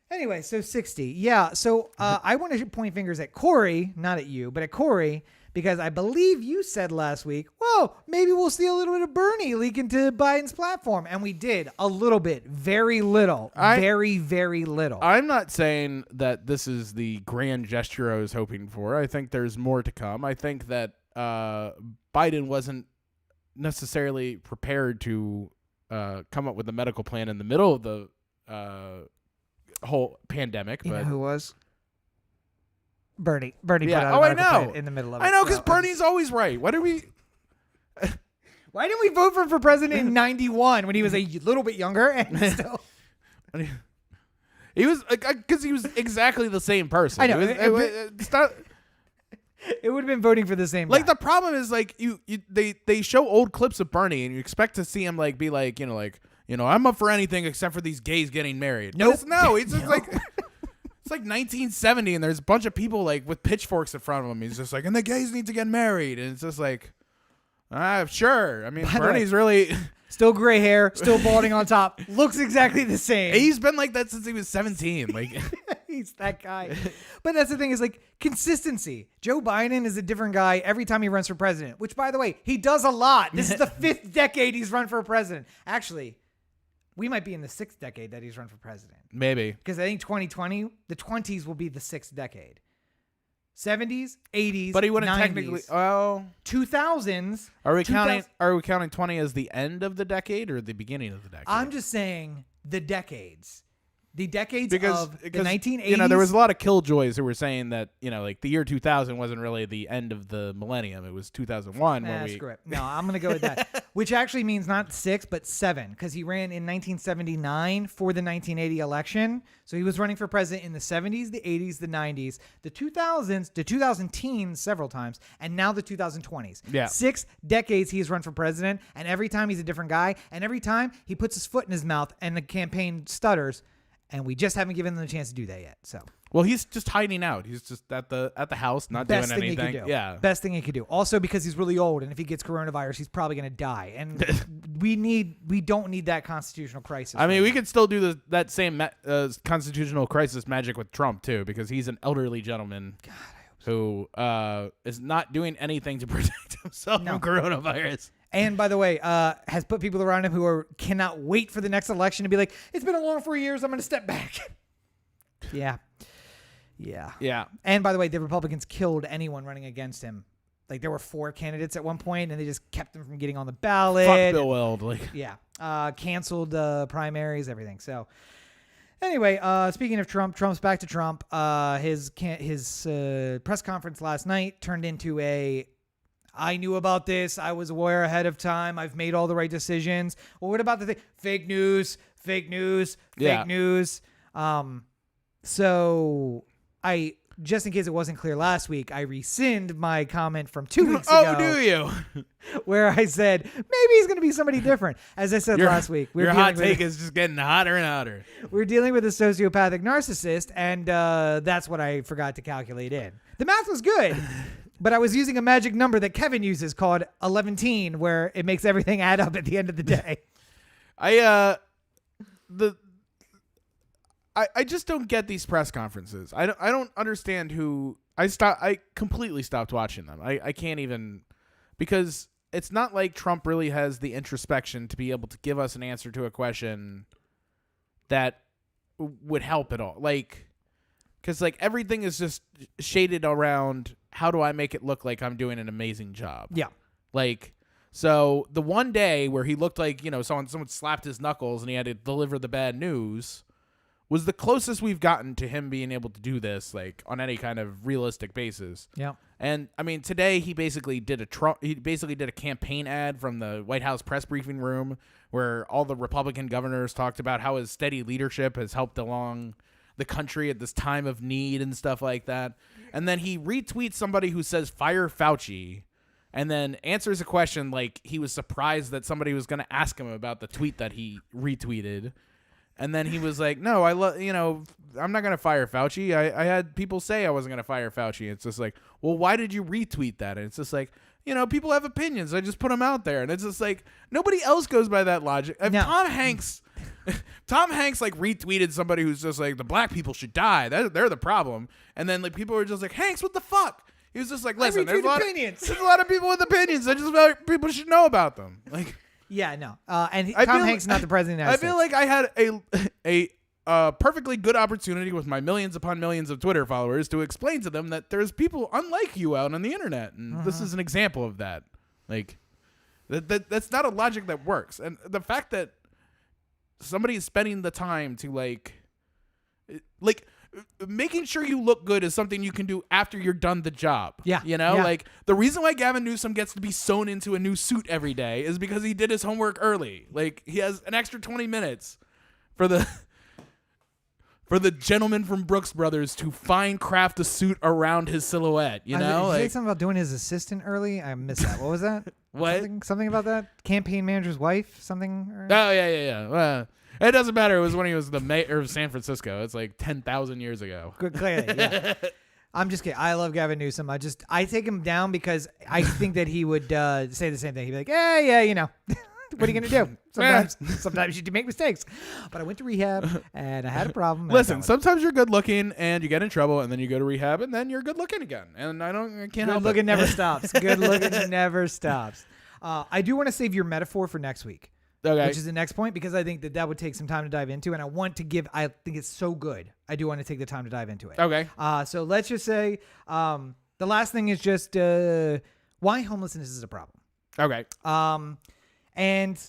Anyway, so 60. Yeah, so I want to point fingers at Corey, not at you, but at Corey, because I believe you said last week, whoa, maybe we'll see a little bit of Bernie leak into Biden's platform. And we did a little bit, very little, very, very little. I'm not saying that this is the grand gesture I was hoping for. I think there's more to come. I think that Biden wasn't necessarily prepared to come up with a medical plan in the middle of the whole pandemic. You but know who was? Bernie. Bernie yeah. put out Oh, a I medical know. plan in the middle of it. I know, because Bernie's always right. Why didn't we vote for him for president in 91 when he was a little bit younger and still? He was, because he was exactly the same person. I know. It would have been voting for the same like guy. The problem is like they show old clips of Bernie and you expect to see him like be like, I'm up for anything except for these gays getting married. Nope. It's just like it's like 1970 and there's a bunch of people like with pitchforks in front of him. He's just like, and the gays need to get married, and it's just like, sure. I mean, Bernie's really still gray hair, still balding on top, looks exactly the same. He's been like that since he was 17. Like he's that guy. But that's the thing, is like consistency. Joe Biden is a different guy every time he runs for president, which, by the way, he does a lot. This is the 5th decade he's run for president. Actually, we might be in the 6th decade that he's run for president. Maybe. Because I think 2020, the 20s will be the 6th decade. 70s, 80s, but he wouldn't 90s, technically. Well, 2000s. Are we counting 20 as the end of the decade or the beginning of the decade? I'm just saying the decades. The decades because of the 1980s. There was a lot of killjoys who were saying that, like the year 2000 wasn't really the end of the millennium. It was 2001. Screw it. No, I'm going to go with that. Which actually means not 6, but 7, because he ran in 1979 for the 1980 election. So he was running for president in the 70s, the 80s, the 90s, the 2000s, the 2000 teens several times, and now the 2020s. Yeah. 6 decades he's run for president, and every time he's a different guy, and every time he puts his foot in his mouth and the campaign stutters. And we just haven't given them the chance to do that yet. So, well, he's just hiding out. He's just at the house, not doing anything. Best thing he could do. Yeah, best thing he could do. Also, because he's really old, and if he gets coronavirus, he's probably going to die. And we don't need that constitutional crisis. I mean, we could still do that same constitutional crisis magic with Trump too, because he's an elderly gentleman who is not doing anything to protect himself from coronavirus. And by the way, has put people around him who cannot wait for the next election to be like, it's been a long 4 years, I'm going to step back. Yeah. And by the way, the Republicans killed anyone running against him. Like, there were 4 candidates at one point, and they just kept them from getting on the ballot. Fuck Bill Weld. Yeah. Canceled primaries, everything. So, anyway, speaking of Trump, Trump's back to Trump. His press conference last night turned into I knew about this. I was aware ahead of time. I've made all the right decisions. Well, what about the thing? Fake news. So I, just in case it wasn't clear last week, I rescind my comment from 2 weeks ago. Oh, do you? Where I said, maybe he's going to be somebody different. As I said last week. Your hot take is just getting hotter and hotter. We're dealing with a sociopathic narcissist, and that's what I forgot to calculate in. The math was good. But I was using a magic number that Kevin uses called 11, where it makes everything add up at the end of the day. I just don't get these press conferences. I don't understand who I completely stopped watching them. I can't even, because it's not like Trump really has the introspection to be able to give us an answer to a question that would help at all. Like, because like everything is just shaded around how do I make it look like I'm doing an amazing job. Yeah. Like, so the one day where he looked like, someone slapped his knuckles and he had to deliver the bad news was the closest we've gotten to him being able to do this, like, on any kind of realistic basis. Yeah. And I mean, today he basically did a campaign ad from the White House press briefing room where all the Republican governors talked about how his steady leadership has helped along the country at this time of need and stuff like that. And then he retweets somebody who says fire Fauci, and then answers a question like he was surprised that somebody was going to ask him about the tweet that he retweeted. And then he was like, no, I'm not going to fire Fauci. I had people say I wasn't going to fire Fauci. It's just like, well, why did you retweet that? And it's just like, people have opinions. I just put them out there. And it's just like, nobody else goes by that logic. If No. Tom Hanks like retweeted somebody who's just like, the black people should die. They're the problem. And then like people were just like, Hanks, what the fuck? He was just like, listen, there's a lot of people with opinions. I just feel like people should know about them. Like, Yeah, no. And Tom Hanks is not the president of the United I feel like I had a perfectly good opportunity with my millions upon millions of Twitter followers to explain to them that there's people unlike you out on the internet, and this is an example of that. Like, that's not a logic that works. And the fact that somebody is spending the time to like making sure you look good is something you can do after you're done the job. Yeah. Yeah. Like the reason why Gavin Newsom gets to be sewn into a new suit every day is because he did his homework early. Like he has an extra 20 minutes for the gentleman from Brooks Brothers to fine craft a suit around his silhouette. You know, Did you say like, something about doing his assistant early? I missed that. What was that? What? Something about that? Campaign manager's wife? Something? Oh yeah. It doesn't matter. It was when he was the mayor of San Francisco. It's like 10,000 years ago. Good, clearly, yeah. I'm just kidding. I love Gavin Newsom. I take him down because I think that he would say the same thing. He'd be like, yeah, what are you going to do? Sometimes you make mistakes. But I went to rehab and I had a problem. Listen, sometimes you're good looking and you get in trouble and then you go to rehab and then you're good looking again. And I can't help it. Good looking never stops. Good looking never stops. I do want to save your metaphor for next week. Okay. Which is the next point, because I think that would take some time to dive into, and I think it's so good. I do want to take the time to dive into it. Okay. So let's just say the last thing is just why homelessness is a problem. Okay. And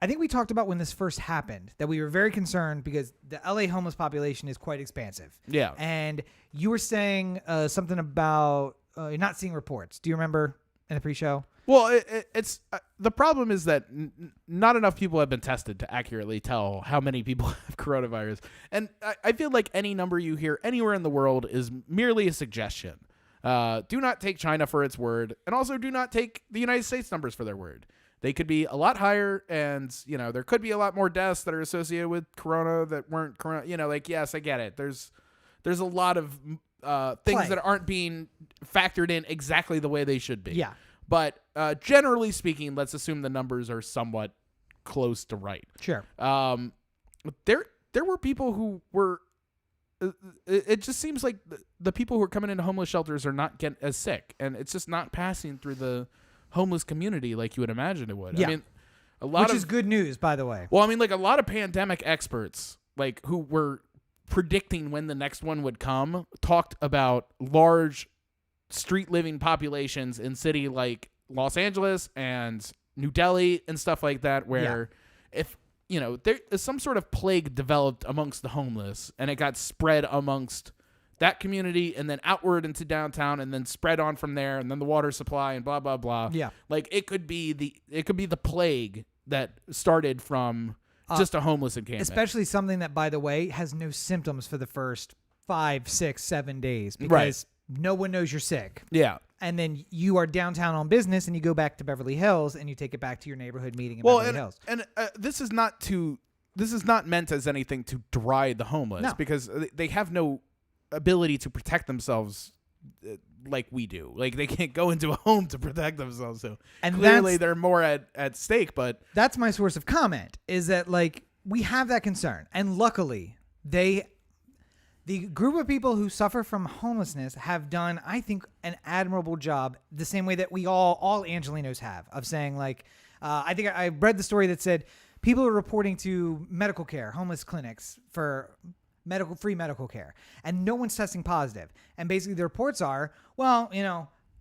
I think we talked about when this first happened that we were very concerned because the LA homeless population is quite expansive. Yeah. And you were saying something about you're not seeing reports. Do you remember in the pre-show? Well, it's the problem is that not enough people have been tested to accurately tell how many people have coronavirus. And I feel like any number you hear anywhere in the world is merely a suggestion. Do not take China for its word, and also do not take the United States numbers for their word. They could be a lot higher, and there could be a lot more deaths that are associated with corona that weren't corona. Yes, I get it. There's a lot of things that aren't being factored in exactly the way they should be. Yeah. But generally speaking, let's assume the numbers are somewhat close to right. Sure. There were people who were. It just seems like the people who are coming into homeless shelters are not getting as sick, and it's just not passing through the homeless community like you would imagine it would. Yeah. I mean, which is good news, by the way. Well, I mean, like a lot of pandemic experts, like who were predicting when the next one would come, talked about large street living populations in city like Los Angeles and New Delhi and stuff like that, where if there is some sort of plague developed amongst the homeless and it got spread amongst that community and then outward into downtown and then spread on from there and then the water supply and blah blah blah. Yeah. Like it could be the plague that started from just a homeless encampment. Especially something that, by the way, has no symptoms for the first 5, 6, 7 days because no one knows you're sick. Yeah. And then you are downtown on business and you go back to Beverly Hills and you take it back to your neighborhood meeting in Beverly Hills. And this is not meant as anything to deride the homeless because they have no ability to protect themselves like we do. Like they can't go into a home to protect themselves. So and clearly they're more at stake, but that's my source of comment is that like we have that concern. And luckily The group of people who suffer from homelessness have done, I think, an admirable job, the same way that we all Angelinos have, of saying, like, I think I read the story that said people are reporting to medical care, homeless clinics for free medical care, and no one's testing positive. And basically the reports are, well,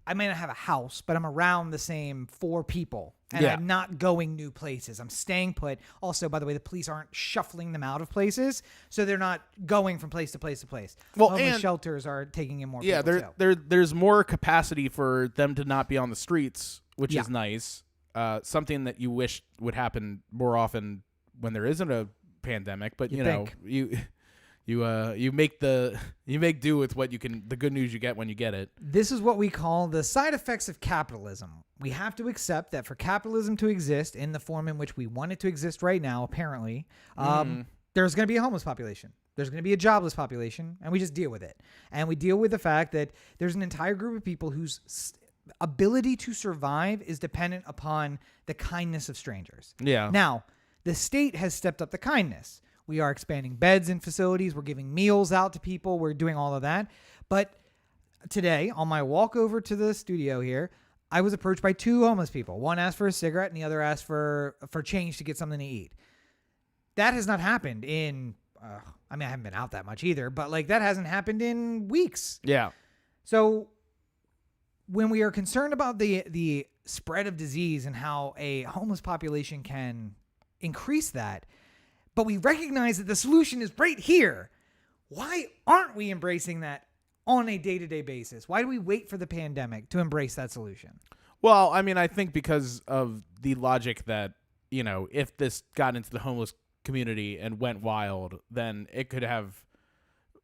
I may not have a house, but I'm around the same 4 people. And I'm not going new places. I'm staying put. Also, by the way, the police aren't shuffling them out of places, so they're not going from place to place to place. Well, homeless and shelters are taking in more yeah, people. there's more capacity for them to not be on the streets, which is nice. Something that you wish would happen more often when there isn't a pandemic. But you make do with what you can, the good news you get when you get it. This is what we call the side effects of capitalism. We have to accept that for capitalism to exist in the form in which we want it to exist right now, apparently, there's going to be a homeless population. There's going to be a jobless population, and we just deal with it. And we deal with the fact that there's an entire group of people whose ability to survive is dependent upon the kindness of strangers. Yeah. Now, the state has stepped up the kindness. We are expanding beds in facilities. We're giving meals out to people. We're doing all of that. But today, on my walk over to the studio here, I was approached by 2 homeless people. One asked for a cigarette and the other asked for change to get something to eat. That has not happened in, I haven't been out that much either, but like that hasn't happened in weeks. Yeah. So when we are concerned about the spread of disease and how a homeless population can increase that, but we recognize that the solution is right here, why aren't we embracing that on a day-to-day basis? Why do we wait for the pandemic to embrace that solution? Well, I think because of the logic that, if this got into the homeless community and went wild, then it could have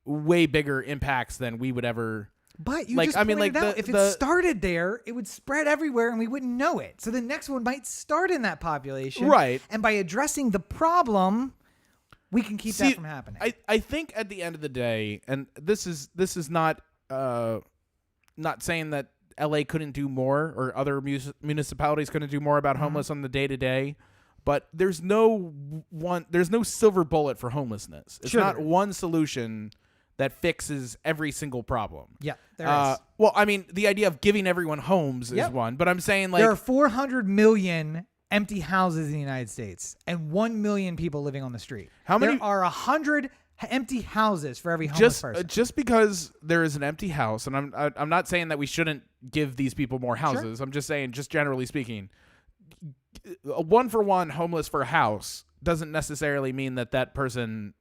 way bigger impacts than we would ever. But you just pointed out, if it started there, it would spread everywhere and we wouldn't know it. So the next one might start in that population. Right. And by addressing the problem, we can keep that from happening. I think at the end of the day, and this is not saying that LA couldn't do more or other municipalities couldn't do more about homeless on the day to day, but there's no silver bullet for homelessness. It's not one solution that fixes every single problem. Yeah, there is. Well, the idea of giving everyone homes is one, but I'm saying there are 400 million empty houses in the United States and 1 million people living on the street. How many? There are 100 empty houses for every homeless person. Just because there is an empty house, and I'm not saying that we shouldn't give these people more houses. Sure. I'm just saying, just generally speaking, a 1-for-1 homeless for a house doesn't necessarily mean that person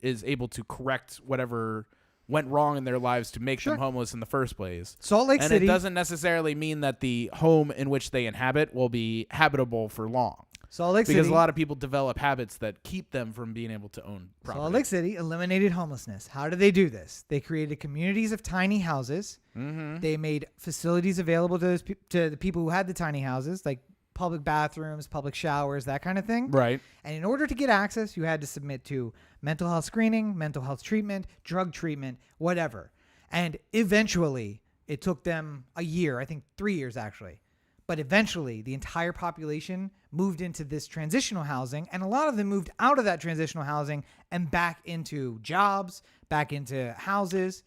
is able to correct whatever went wrong in their lives to make them homeless in the first place. Salt Lake City. And it doesn't necessarily mean that the home in which they inhabit will be habitable for long. Salt Lake City. Because a lot of people develop habits that keep them from being able to own property. Salt Lake City eliminated homelessness. How did they do this? They created communities of tiny houses. Mm-hmm. They made facilities available to the people who had the tiny houses, like public bathrooms, public showers, that kind of thing. Right. And in order to get access, you had to submit to mental health screening, mental health treatment, drug treatment, whatever. And eventually, it took them a year, I think 3 years actually. But eventually, the entire population moved into this transitional housing, and a lot of them moved out of that transitional housing and back into jobs, back into houses.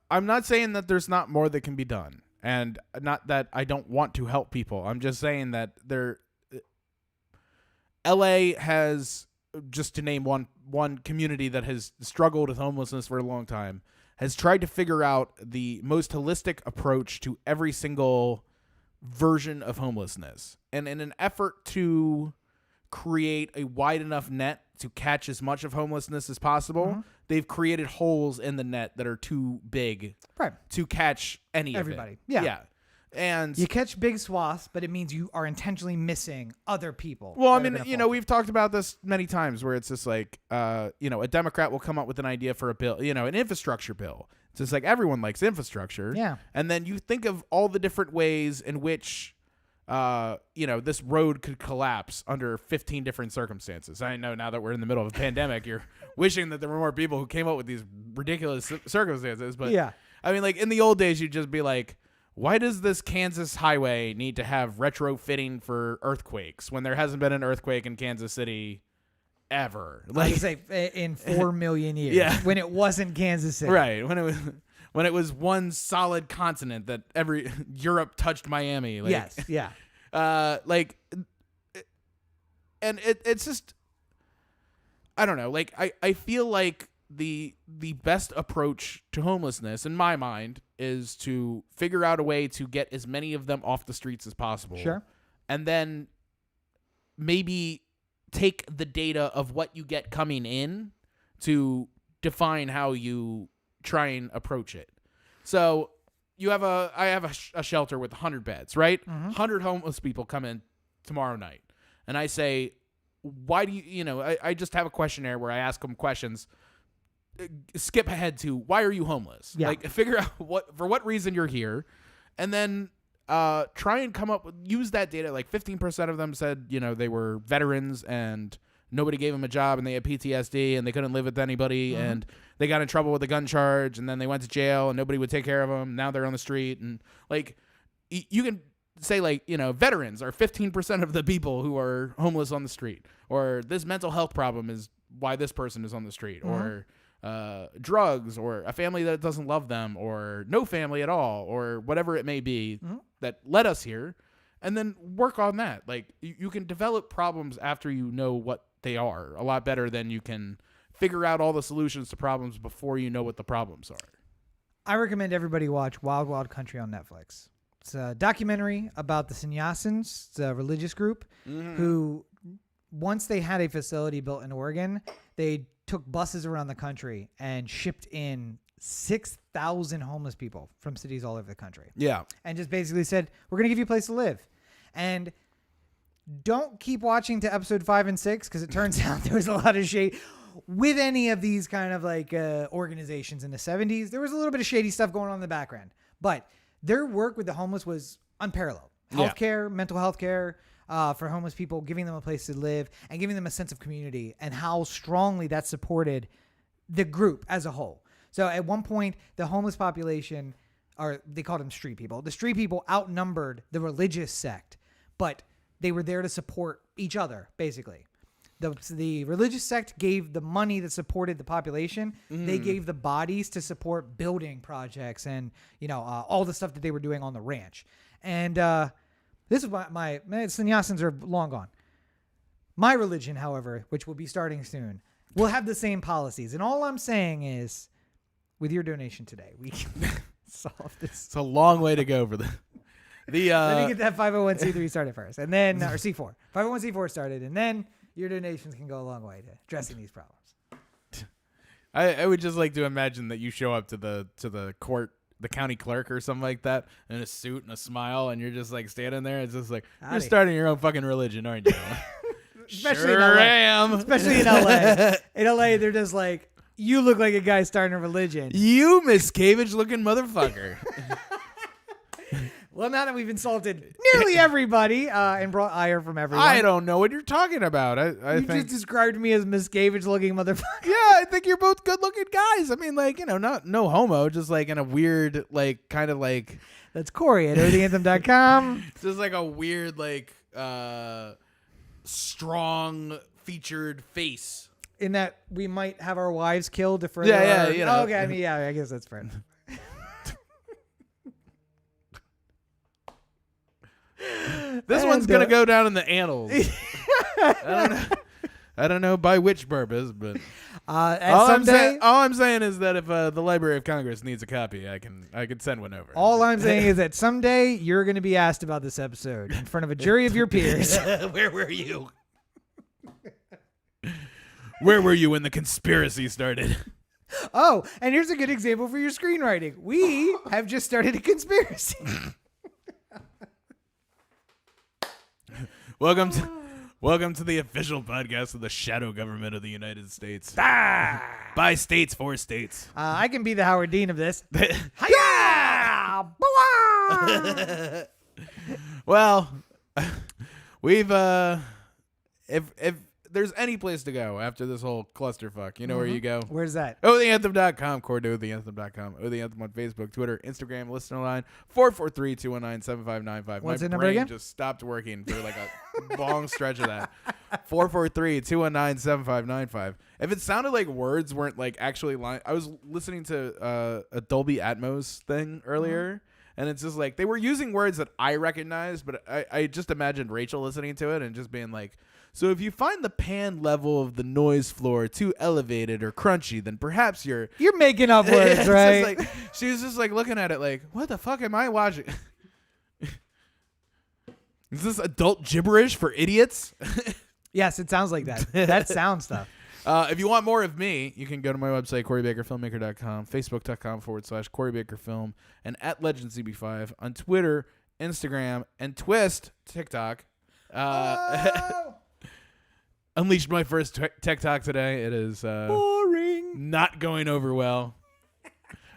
I'm not saying that there's not more that can be done. And not that I don't want to help people. I'm just saying that LA has, just to name one community that has struggled with homelessness for a long time, has tried to figure out the most holistic approach to every single version of homelessness. And in an effort to create a wide enough net to catch as much of homelessness as possible, they've created holes in the net that are too big to catch everybody. Yeah. And you catch big swaths, but it means you are intentionally missing other people. Well, we've talked about this many times where it's just like, a Democrat will come up with an idea for a bill, an infrastructure bill. It's just like everyone likes infrastructure. Yeah. And then you think of all the different ways in which this road could collapse under 15 different circumstances. I know now that we're in the middle of a pandemic, you're wishing that there were more people who came up with these ridiculous circumstances. But yeah, in the old days, you'd just be like, why does this Kansas highway need to have retrofitting for earthquakes when there hasn't been an earthquake in Kansas City ever. I would say in 4 million years. Yeah. When it wasn't Kansas City. Right. When it was one solid continent that Europe touched Miami. Like, yes. Yeah. And it's just, I don't know. Like, I feel like the best approach to homelessness in my mind is to figure out a way to get as many of them off the streets as possible. Sure. And then maybe take the data of what you get coming in to define how you try and approach it. So I have a shelter with 100 beds, right? 100 homeless people come in tomorrow night. And I say, why do I just have a questionnaire where I ask them questions. Skip ahead to, why are you homeless? Yeah. Like, figure out for what reason you're here. And then try and use that data. Like 15% of them said, they were veterans and nobody gave them a job and they had PTSD and they couldn't live with anybody and they got in trouble with a gun charge and then they went to jail and nobody would take care of them. Now they're on the street. And like, you can say like, veterans are 15% of the people who are homeless on the street, or this mental health problem is why this person is on the street, or drugs, or a family that doesn't love them, or no family at all, or whatever it may be that led us here, and then work on that. Like, you can develop problems after you know what they are a lot better than you can figure out all the solutions to problems before you know what the problems are. I recommend everybody watch Wild Wild Country on Netflix. It's a documentary about the sannyasins, it's a religious group who, once they had a facility built in Oregon, they took buses around the country and shipped in 6,000 homeless people from cities all over the country. Yeah. And just basically said, we're going to give you a place to live. And don't keep watching to episode 5 and 6, because it turns out there was a lot of shade with any of these kind of like organizations in the 70s. There was a little bit of shady stuff going on in the background, but their work with the homeless was unparalleled. Healthcare, mental health care for homeless people, giving them a place to live and giving them a sense of community, and how strongly that supported the group as a whole. So at one point, the homeless population, or they called them street people, the street people outnumbered the religious sect, but they were there to support each other, basically. The religious sect gave the money that supported the population. They gave the bodies to support building projects and, all the stuff that they were doing on the ranch. And this is my sannyasins are long gone. My religion, however, which will be starting soon, will have the same policies. And all I'm saying is, with your donation today, we can solve this. It's a long way to go for the Let me get that 501c3 started first, and then or C4. 501c4 started, and then your donations can go a long way to addressing these problems. I would just like to imagine that you show up to the court, the county clerk or something like that, in a suit and a smile, and you're just like standing there. It's just like, you're starting your own fucking religion, aren't you? Especially sure in LA. am. Especially in LA. In LA, they're just like, you look like a guy starting a religion. You miscavige looking motherfucker. Well, now that we've insulted nearly everybody and brought ire from everyone. I don't know what you're talking about. I You think just described me as Miscavige-looking motherfucker. yeah, I think you're both good-looking guys. I mean, like, not no homo, just like in a weird, like, kind of like. That's Corey at OTheAnthem.com. Just like a weird, like, strong featured face. In that we might have our wives killed to further. Yeah. Okay, I mean, I guess that's fair. This one's gonna go down in the annals. I don't know by which purpose, but all I'm saying is that if the Library of Congress needs a copy, I can send one over. All I'm saying is that someday you're going to be asked about this episode in front of a jury of your peers. Where were you? Where were you when the conspiracy started? Oh, and here's a good example for your screenwriting. We have just started a conspiracy. Welcome to the official podcast of the shadow government of the United States. By states, for states. I can be the Howard Dean of this. Hiya! Well, we've if there's any place to go after this whole clusterfuck, you know where you go? Where's that? OTheAnthem.com, core to OTheAnthem.com, OTheAnthem on Facebook, Twitter, Instagram, listener line, 443-219-7595. What's My the number brain again? just stopped working for like a long stretch of that. 443-219-7595. If it sounded like words weren't like actually I was listening to a Dolby Atmos thing earlier, and it's just like they were using words that I recognized, but I just imagined Rachel listening to it and just being like, so if you find the pan level of the noise floor too elevated or crunchy, then perhaps you're making up words, It's just right? like, she was just like looking at it like, what the fuck am I watching? Is this adult gibberish for idiots? Yes, it sounds like that. That sound stuff. If you want more of me, you can go to my website, CoreyBakerFilmmaker.com, Facebook.com/CoreyBakerFilm, and at LegendsCB5 on Twitter, Instagram, and TikTok. Unleashed my first TikTok today. It is Boring. not going over well.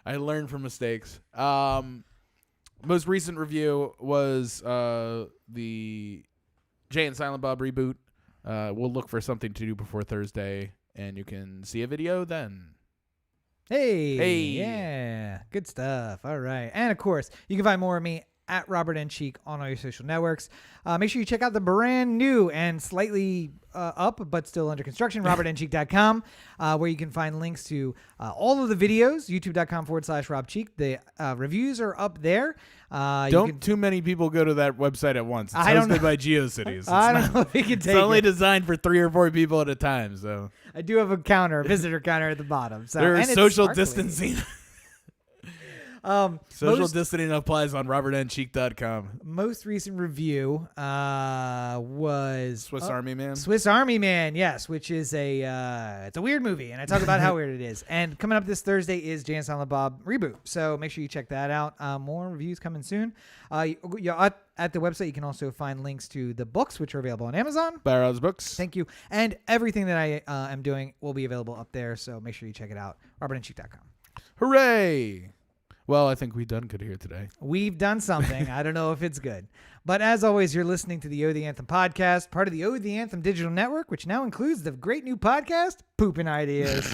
I learned from mistakes. Most recent review was the Jay and Silent Bob reboot. We'll look for something to do before Thursday, and you can see a video then. Hey. Yeah. Good stuff. All right. And of course, you can find more of me at Robert N. Cheek on all your social networks. Make sure you check out the brand new and slightly up but still under construction, robertncheek.com, where you can find links to all of the videos, youtube.com/Rob Cheek. The reviews are up there. Don't too many people go to that website at once. It's I don't hosted know. by GeoCities. I don't know if we can It's take only it. designed for 3 or 4 people at a time, so I do have a visitor counter at the bottom. So there and is it's social sparkly. distancing. Social distancing applies on robertncheek.com. Most recent review was Swiss Army Man. Swiss Army Man, yes, which is it's a weird movie, and I talk about how weird it is. And coming up this Thursday is Jay and Silent Bob reboot, so make sure you check that out. More reviews coming soon. At the website, you can also find links to the books, which are available on Amazon. Buy our books. Thank you. And everything that I am doing will be available up there, so make sure you check it out. robertncheek.com. Hooray! Well, I think we've done good here today. We've done something. I don't know if it's good. But as always, you're listening to the O The Anthem podcast, part of the O The Anthem digital network, which now includes the great new podcast, Poopin' Ideas.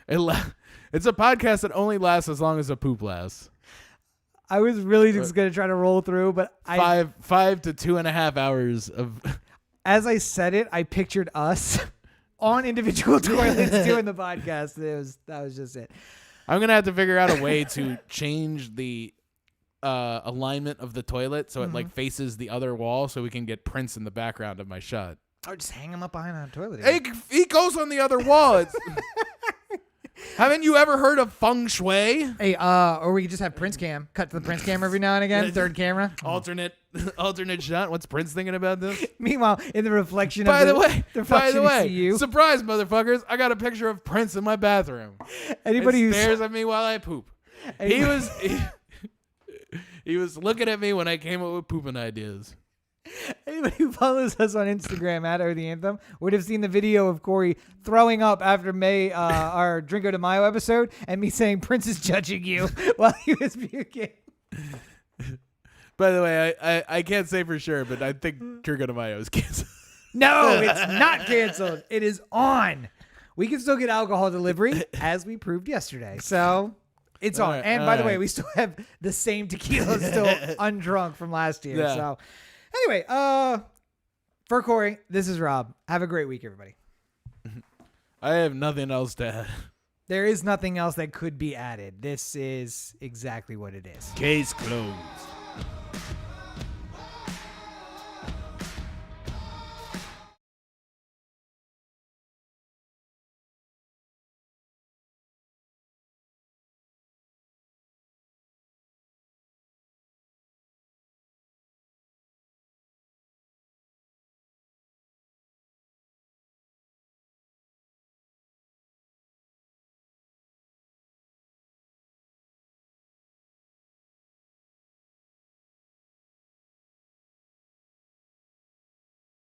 It's a podcast that only lasts as long as a poop lasts. I was really just going to try to roll through, but five to 2.5 hours of... As I said it, I pictured us on individual toilets doing the podcast. That was just it. I'm going to have to figure out a way to change the alignment of the toilet so it like faces the other wall so we can get Prince in the background of my shot. Or just hang him up behind a toilet. He goes on the other wall. Haven't you ever heard of feng shui? Hey, or we could just have Prince Cam. Cut to the Prince Cam every now and again. Third camera. Alternate shot. What's Prince thinking about this? Meanwhile, in the reflection By of the way, you. surprise, motherfuckers! I got a picture of Prince in my bathroom. Anybody He who stares at me while I poop. He was looking at me when I came up with pooping ideas. Anybody who follows us on Instagram at O The Anthem would have seen the video of Corey throwing up after our Drinko de Mayo episode and me saying Prince is judging you while he was puking. By the way, I can't say for sure, but I think Drinko de Mayo is canceled. No, it's not canceled. It is on. We can still get alcohol delivery, as we proved yesterday. So it's on. Right, and by the way, we still have the same tequila still undrunk from last year. Yeah. So anyway, for Corey, this is Rob. Have a great week, everybody. I have nothing else to add. There is nothing else that could be added. This is exactly what it is. Case closed.